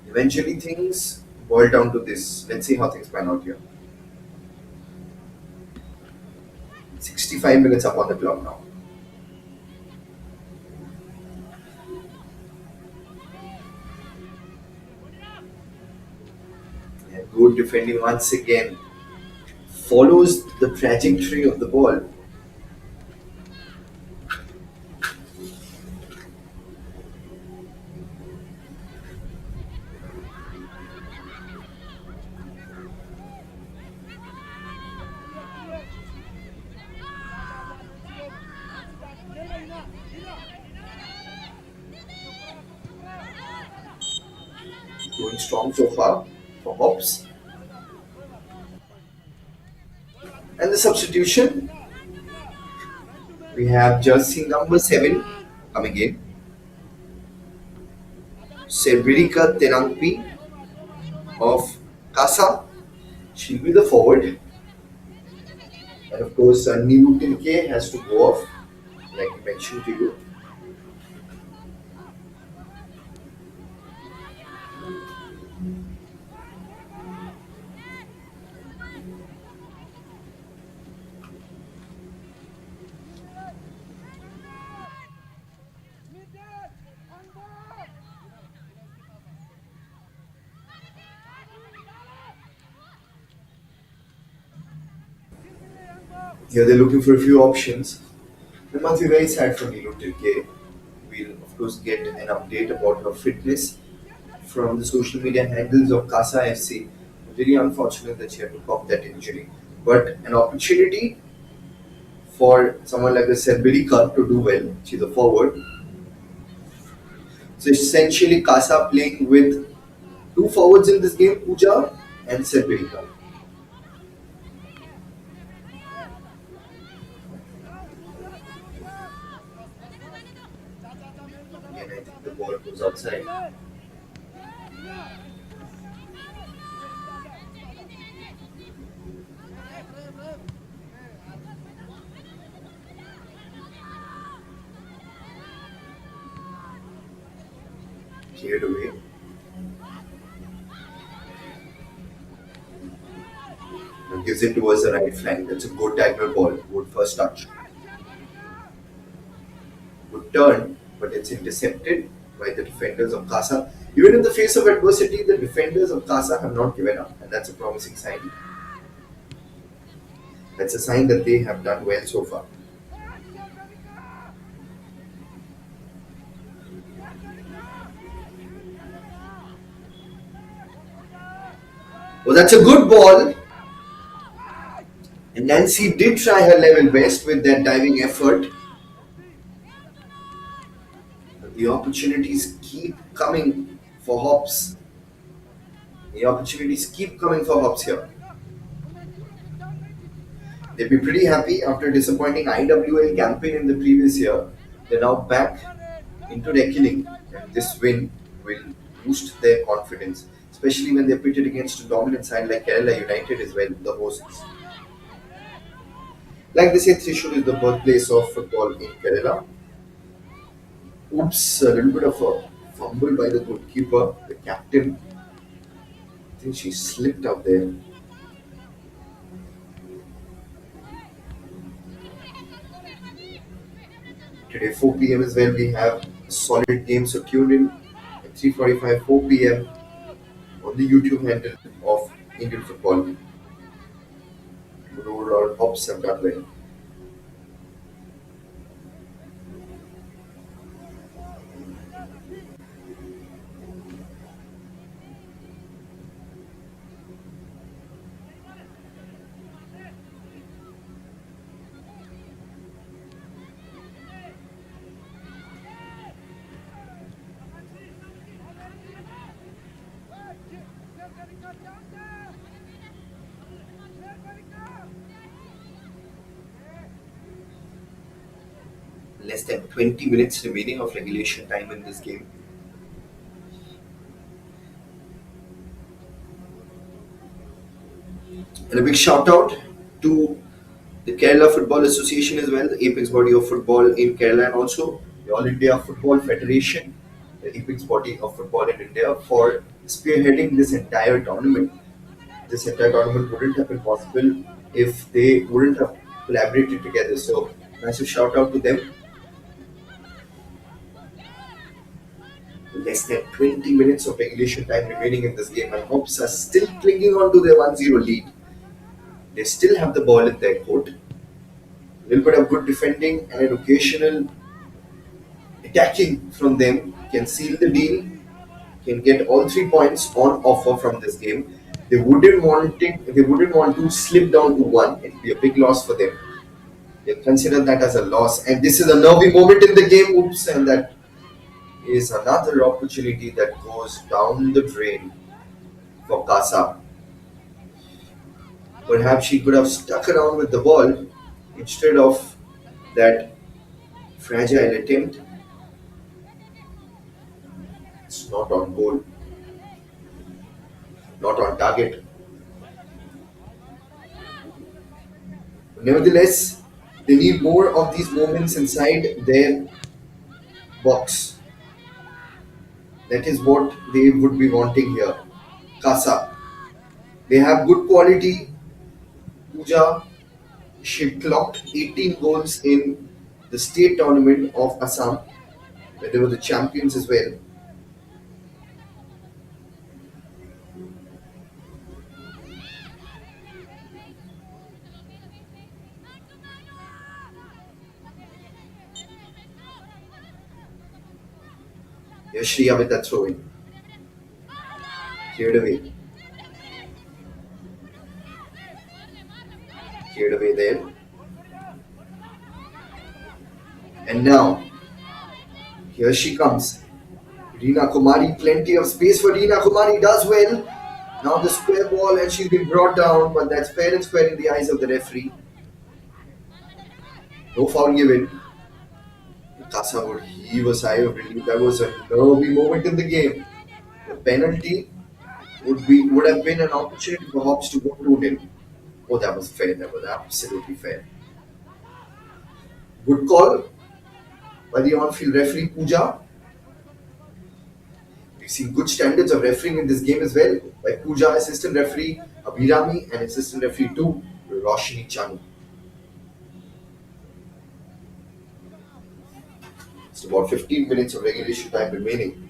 Eventually, things boil down to this. Let's see how things pan out here. 65 minutes up on the clock now. And good defending once again follows the trajectory of the ball. Going strong so far for HOPS. And the substitution, we have jersey number 7 coming in. Sebrika Tenangpi of Kasa. She'll be the forward. And of course, Nilu Tilke has to go off, like I mentioned to you. Here they're looking for a few options. It must be very sad for Nilu Tilke. We'll of course get an update about her fitness from the social media handles of Kasa FC. Really unfortunate that she had to cop that injury. But an opportunity for someone like the Serbirika to do well. She's a forward. So essentially Kasa playing with two forwards in this game, Puja and Serbirika. Again, I think the ball goes outside. Cleared away. And gives it towards the right flank. That's a good diagonal ball. Good first touch. Good turn, but it's intercepted by the defenders of Kasa. Even in the face of adversity, the defenders of Kasa have not given up, and that's a promising sign. That's a sign that they have done well so far. Well, that's a good ball. And Nancy did try her level best with that diving effort. But the opportunities keep coming for Hops. The opportunities keep coming for Hops here. They'd be pretty happy after a disappointing IWL campaign in the previous year. They're now back into reckoning, and this win will boost their confidence, especially when they're pitted against a dominant side like Kerala United as well, the hosts. Like they say, Thrissur is the birthplace of football in Kerala. Oops, a little bit of a fumble by the goalkeeper, the captain. I think she slipped up there. Today, 4 p.m. as well, we have a solid game, so tune in at 3:45, 4 p.m. on the YouTube handle of Indian football. Good overall, HOPS have done well. Less than 20 minutes remaining of regulation time in this game. And a big shout out to the Kerala Football Association as well, the apex body of football in Kerala, and also the All India Football Federation, the apex body of football in India, for spearheading this entire tournament. This entire tournament wouldn't have been possible if they wouldn't have collaborated together. So, massive shout out to them. Less than 20 minutes of regulation time remaining in this game, and Hopes are still clinging on to their 1-0 lead. They still have the ball in their court. A little bit of good defending and an occasional attacking from them can seal the deal, can get all 3 points on offer from this game. They wouldn't want to slip down to one. It'd be a big loss for them. They consider that as a loss. And this is a nervy moment in the game. Oops, and that is another opportunity that goes down the drain for Kasa. Perhaps she could have stuck around with the ball instead of that fragile attempt. It's not on goal, not on target. Nevertheless, they need more of these moments inside their box. That is what they would be wanting here. Kasa. They have good quality. Puja, she clocked 18 goals in the state tournament of Assam, where they were the champions as well. Yashriya with that throw in. Cleared away. Cleared away there. And now, here she comes. Reena Kumari, plenty of space for Reena Kumari, does well. Now the square ball, and she's been brought down, but that's fair and square in the eyes of the referee. No foul given. Kasa would heave a sigh of relief. That was a nervy moment in the game. The penalty would have been an opportunity for Hobbs to go 2-0. Oh, that was fair. That was absolutely fair. Good call by the on-field referee Pooja. We've seen good standards of refereeing in this game as well by Pooja, assistant referee Abhirami, and assistant referee 2, Roshni Chanu. It's about 15 minutes of regulation time remaining.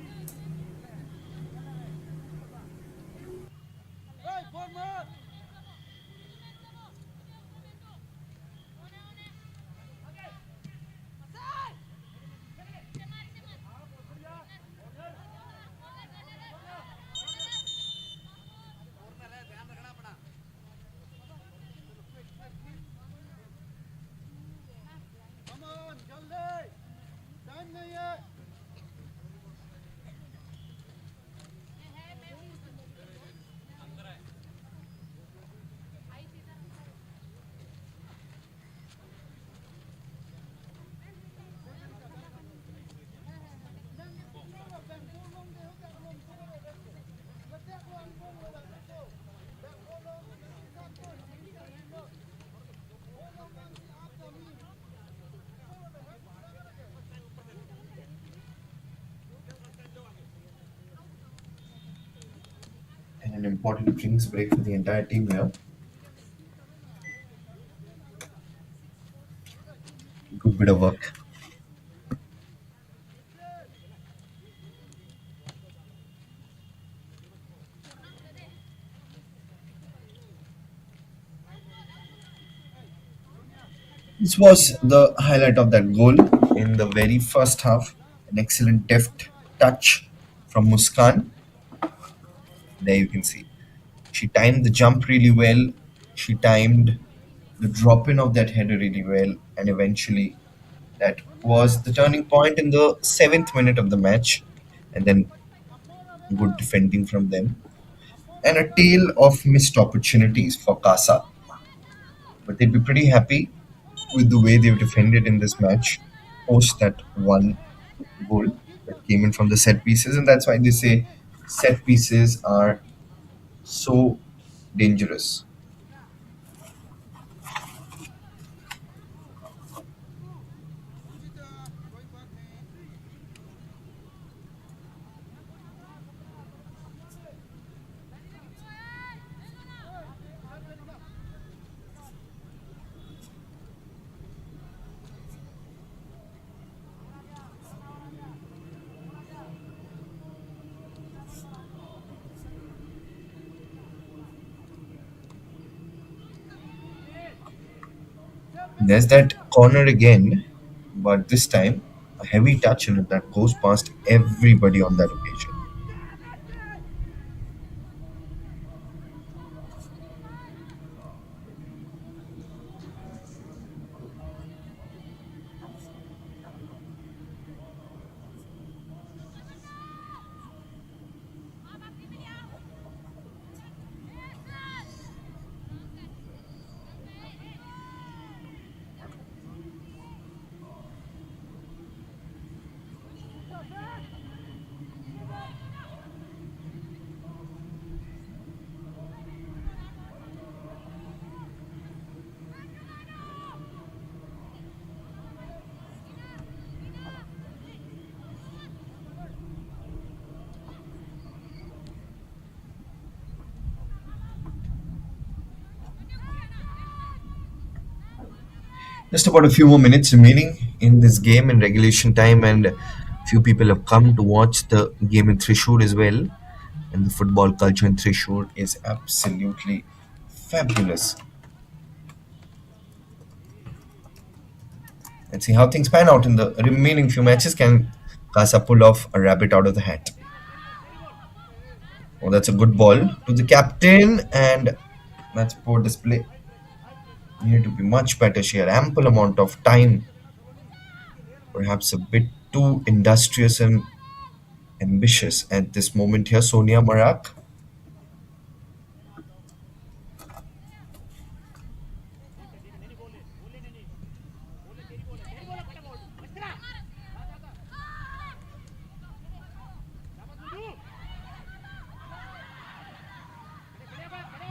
important drinks break for the entire team here. Good bit of work. This was the highlight of that goal in the very first half. An excellent deft touch from Muskan. There you can see. She timed the jump really well. She timed the drop in of that header really well. And eventually, that was the turning point in the 7th minute of the match. And then good defending from them. And a tale of missed opportunities for Kasa. But they'd be pretty happy with the way they've defended in this match post that one goal that came in from the set pieces. And that's why they say set pieces are so dangerous. There's that corner again, but this time a heavy touch in it that goes past everybody on that occasion. Just about a few more minutes remaining in this game in regulation time, and few people have come to watch the game in Thrissur as well. And the football culture in Thrissur is absolutely fabulous. Let's see how things pan out in the remaining few matches. Can Casa pull off a rabbit out of the hat? Oh, that's a good ball to the captain, and that's poor display. Needed to be much better. She had ample amount of time, perhaps a bit too industrious and ambitious at this moment here. Sonia Marak.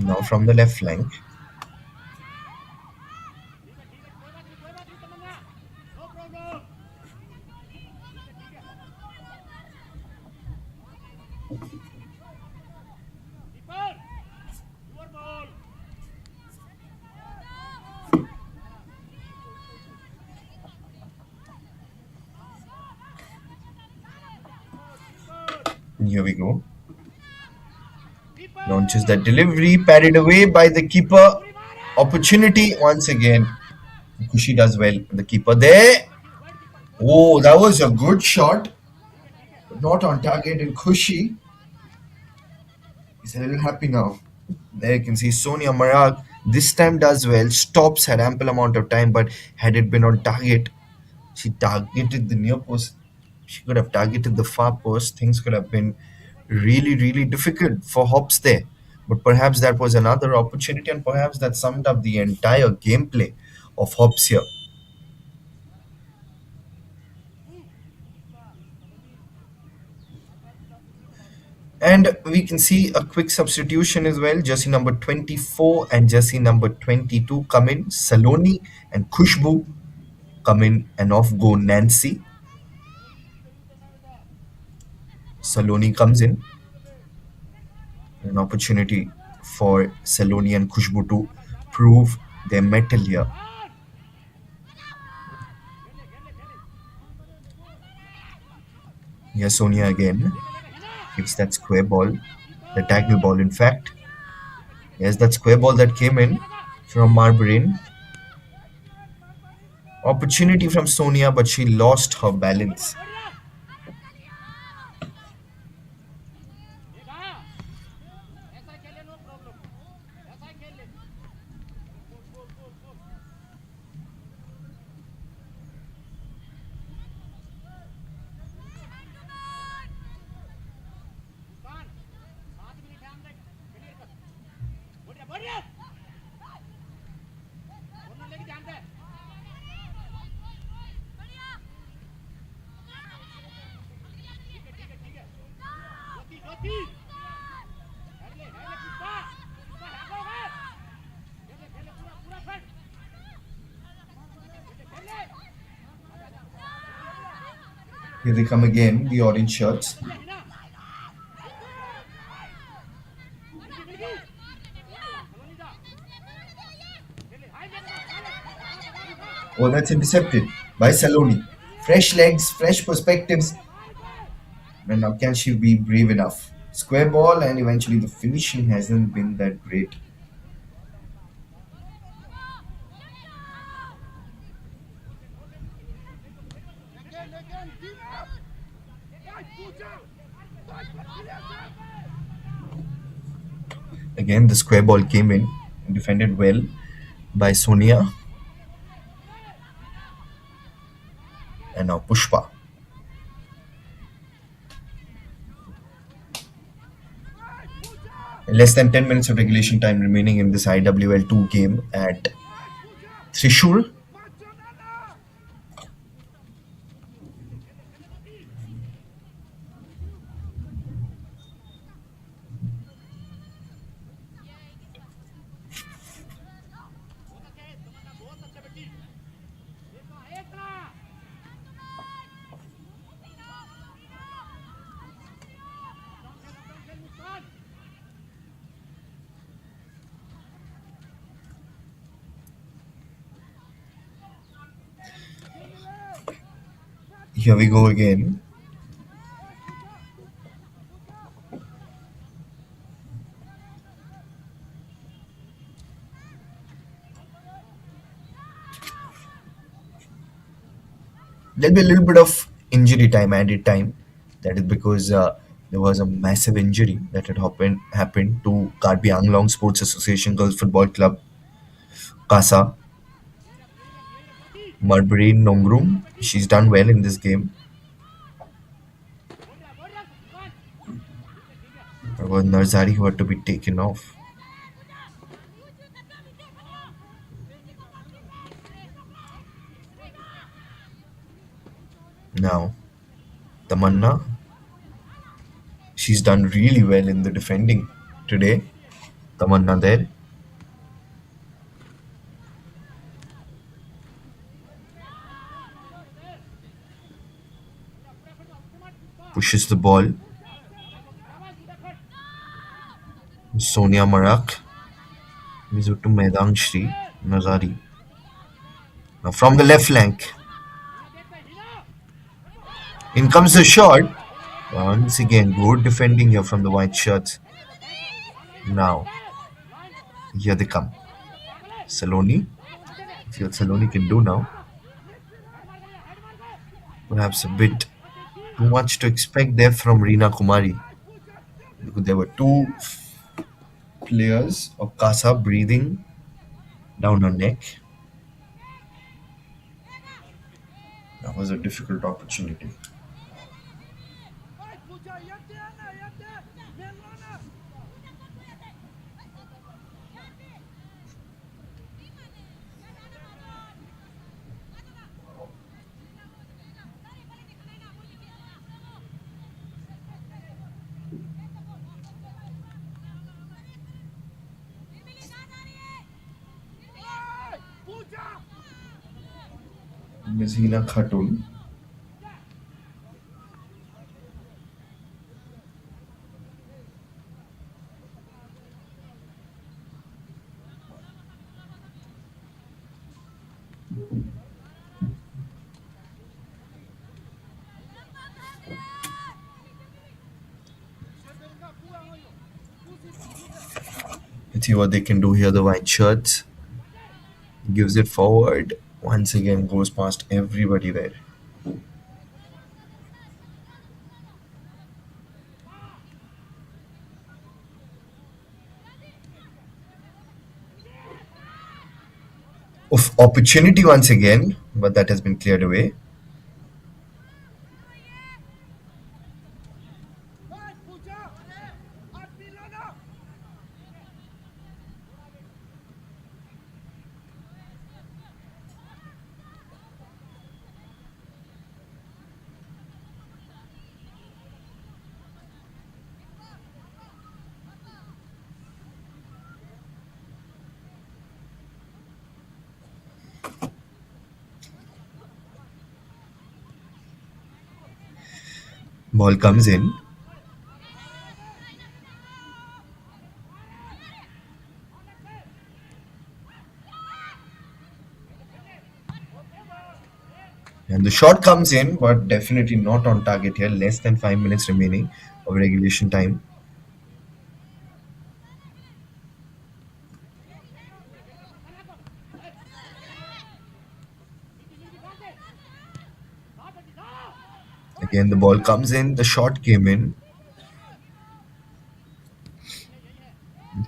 Now from the left flank. And here we go. Launches that delivery, parried away by the keeper. Opportunity once again. Kushi does well. The keeper there. Oh, that was a good shot. But not on target. And Kushi is a little happy now. There you can see Sonia Marag this time does well. Stops, had ample amount of time, but had it been on target, she targeted the near post. She could have targeted the far post. Things could have been really, really difficult for Hops there. But perhaps that was another opportunity, and perhaps that summed up the entire gameplay of Hops here. And we can see a quick substitution as well. Jersey number 24 and jersey number 22 come in. Saloni and Khushbu come in, and off go Nancy. Saloni comes in. An opportunity for Saloni and Khushbu to prove their mettle here. Here Sonia again gives that square ball, the diagonal ball in fact. Yes, that square ball that came in from Marbury. Opportunity from Sonia, but she lost her balance. Here they come again, the orange shirts. Oh, that's intercepted by Saloni. Fresh legs, fresh perspectives. And now can she be brave enough? Square ball, and eventually the finishing hasn't been that great. Again, the square ball came in, defended well by Sonia. And now Pushpa. Less than 10 minutes of regulation time remaining in this IWL 2 game at Trishul. Here we go again. There'll be a little bit of injury time, added time. That is because there was a massive injury that had happened to Karbi Anglong Sports Association Girls Football Club, Kasa. Marbury Nongrum. She's done well in this game. It was Narzari who had to be taken off. Now, Tamanna. She's done really well in the defending today. Tamanna there. Pushes the ball. Sonia Marak. Gives it to Maidang Shri Nazari. Now from the left flank. In comes the shot. Once again, good defending here from the white shirts. Now, here they come. Saloni. See what Saloni can do now. Perhaps a bit too much to expect there from Reena Kumari. Because there were two players of Kasa breathing down her neck. That was a difficult opportunity. Mizina Khatun. Let's see what they can do here. The white shirts gives it forward. Once again, goes past everybody there. Of opportunity once again, but that has been cleared away. Ball comes in. And the shot comes in, but definitely not on target here. Less than 5 minutes remaining of regulation time. Again, the ball comes in. The shot came in.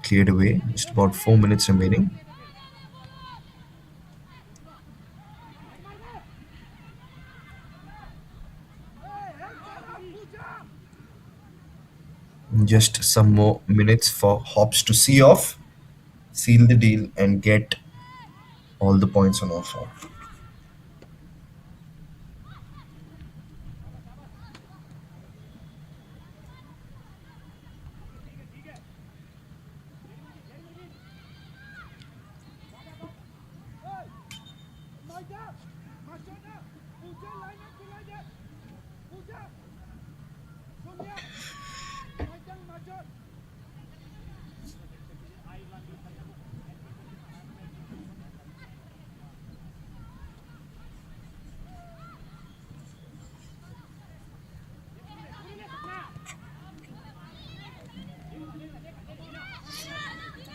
Cleared away. Just about 4 minutes remaining. Just some more minutes for Hops to see off, seal the deal, and get all the points on offer.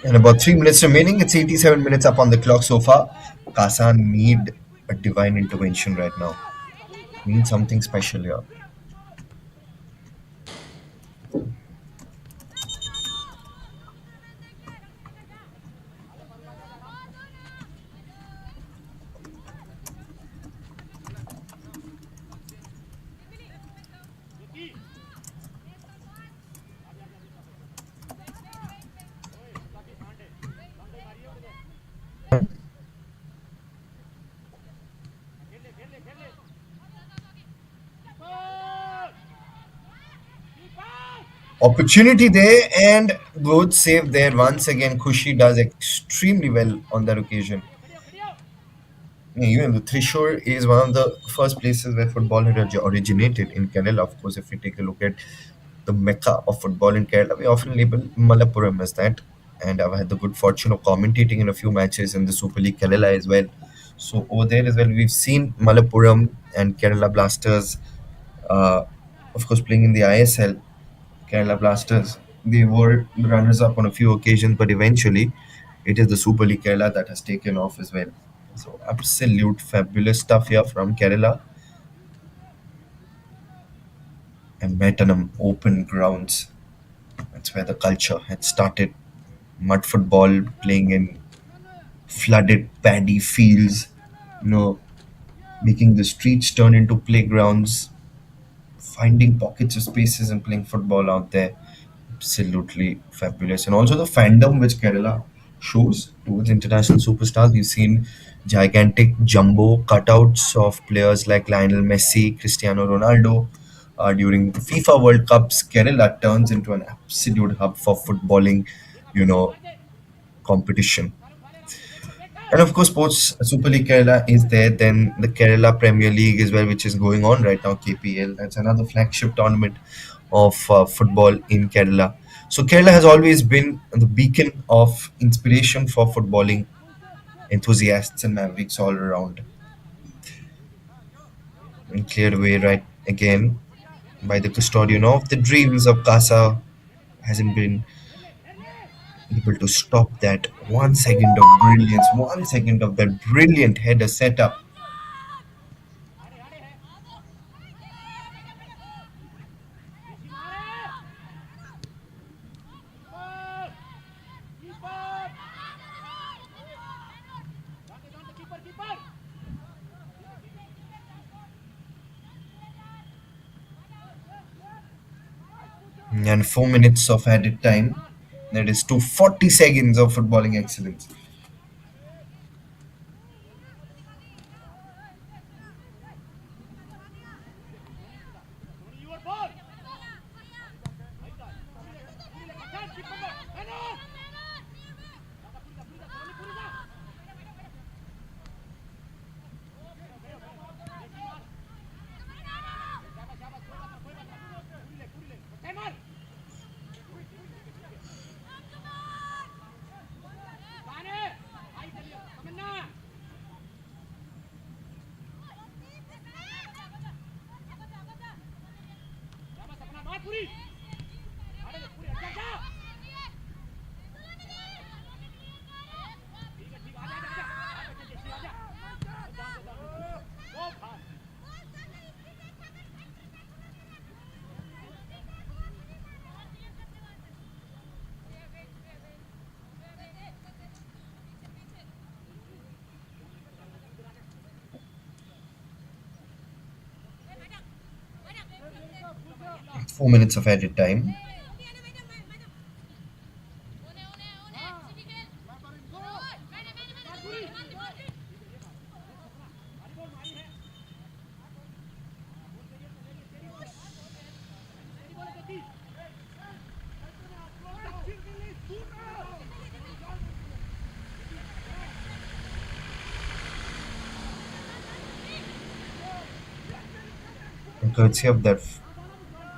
And about 3 minutes remaining. It's 87 minutes up on the clock so far. Kasa need a divine intervention right now. Need something special here. Opportunity there and good save there. Once again, Kushi does extremely well on that occasion. Even the Thrissur is one of the first places where football had originated in Kerala. Of course, if we take a look at the mecca of football in Kerala, we often label Malappuram as that. And I've had the good fortune of commentating in a few matches in the Super League Kerala as well. So over there as well, we've seen Malappuram and Kerala Blasters, uh, of course, playing in the ISL. Kerala Blasters, they were runners-up on a few occasions, but eventually, it is the Super League Kerala that has taken off as well. So absolute fabulous stuff here from Kerala and Mettanam open grounds. That's where the culture had started. Mud football, playing in flooded paddy fields, you know, making the streets turn into playgrounds, finding pockets of spaces and playing football out there. Absolutely fabulous. And also the fandom which Kerala shows towards international superstars. We've seen gigantic jumbo cutouts of players like Lionel Messi, Cristiano Ronaldo. During the FIFA World Cups, Kerala turns into an absolute hub for footballing, you know, competition. And of course, Sports Super League Kerala is there. Then the Kerala Premier League as well, which is going on right now, KPL. That's another flagship tournament of football in Kerala. So Kerala has always been the beacon of inspiration for footballing enthusiasts and mavericks all around. And cleared away right again by the custodian of the dreams of Kasa hasn't been able to stop that 1 second of brilliance, 1 second of that brilliant header setup. And 4 minutes of added time. That is to 40 seconds of footballing excellence. With 4 minutes of added time. And courtesy of that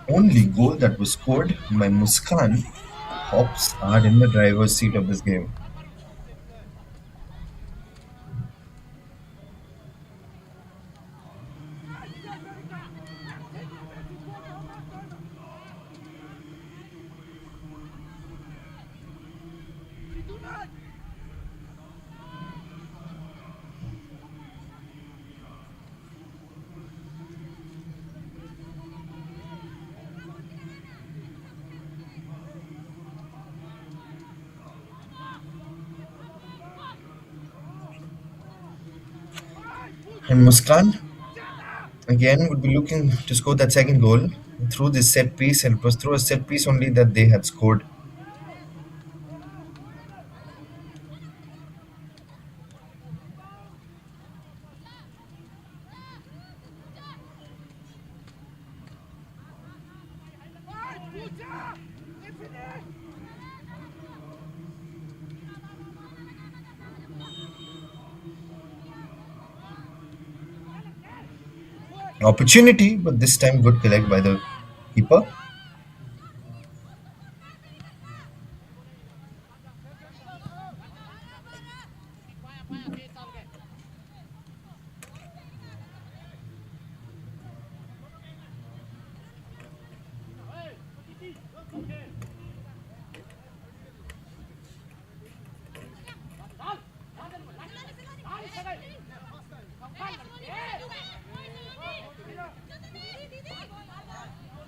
only goal that was scored by Muskan, Hops are in the driver's seat of this game. And Muskan again would be looking to score that second goal through this set piece, and it was through a set piece only that they had scored. Opportunity, but this time good collect by the keeper.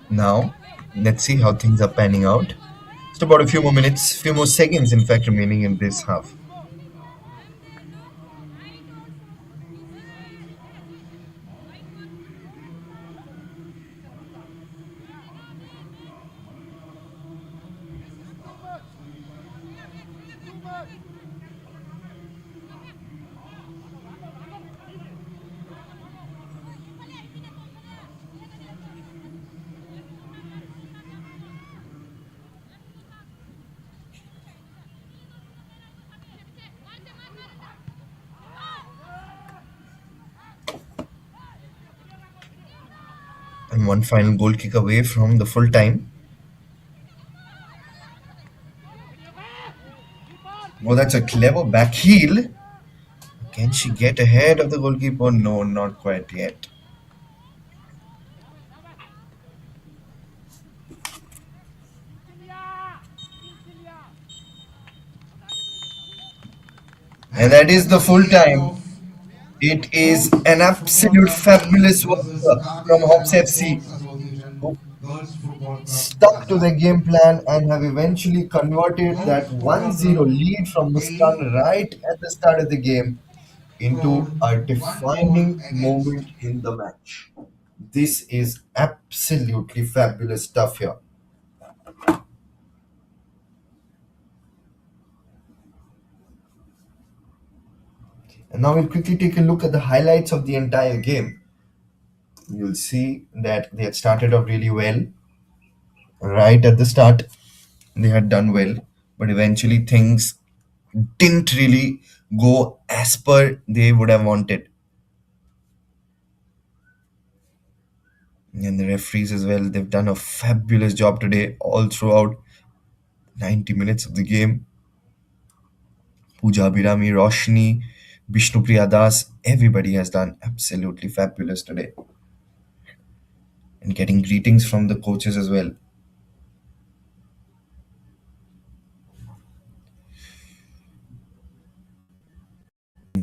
Now, let's see how things are panning out. Just about a few more minutes, few more seconds, in fact, remaining in this half. And one final goal kick away from the full time. Oh, that's a clever back heel. Can she get ahead of the goalkeeper? No, not quite yet. And that And is that the is full the end time. of It is an HOPS Football absolute Club fabulous versus work Kasa from Girls HOPS FC, Sports Association who Girls Football Club stuck to Kasa. the game plan and have eventually converted HOPS that Football 1-0 Club lead from A Muskan right at the start of the game into scored a one goal defining against. moment in the match. This is absolutely fabulous stuff here. And now we'll quickly take a look at the highlights of the entire game. You'll see that they had started off really well. Right at the start, they had done well, but eventually things didn't really go as per they would have wanted. And the referees as well, they've done a fabulous job today, all throughout 90 minutes of the game. Pooja Birami, Roshni, Bishnupriya Das, everybody has done absolutely fabulous today. And getting greetings from the coaches as well.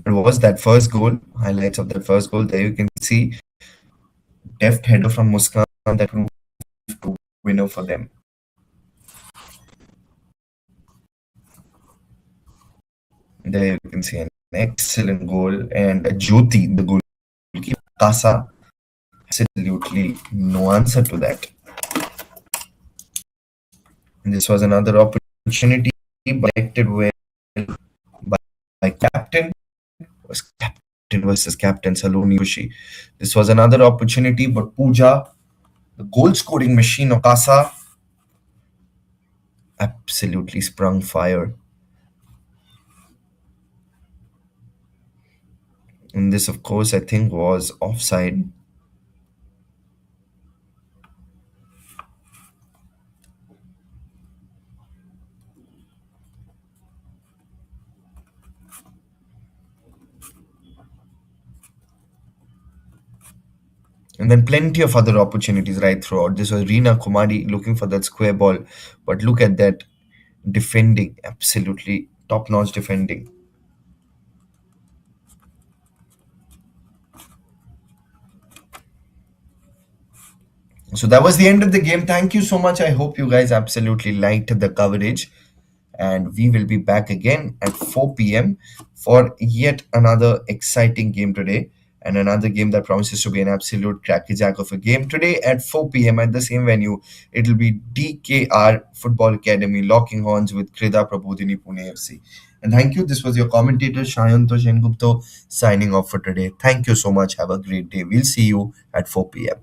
What was that first goal? Highlights of that first goal. There you can see deft header from Muskan that proved to winner for them. There you can see an excellent goal and Jyoti, the goalkeeper, Kasa, absolutely no answer to that. And this was another opportunity directed well by, by captain. Was captain versus captain Saloni Bushi. This was another opportunity, but Pooja, the goal scoring machine of Kasa, absolutely sprung fire. And this, of course, I think was offside. And then plenty of other opportunities right throughout. This was Reena Kumari looking for that square ball. But look at that defending, absolutely top notch defending. So that was the end of the game. Thank you so much. I hope you guys absolutely liked the coverage. And we will be back again at 4 p.m. for yet another exciting game today. And another game that promises to be an absolute crackerjack of a game. Today at 4 p.m. at the same venue, it'll be DKR Football Academy locking horns with Krida Prabodhini Pune FC. And thank you. This was your commentator, Shayanto Shengupto, signing off for today. Thank you so much. Have a great day. We'll see you at 4 p.m.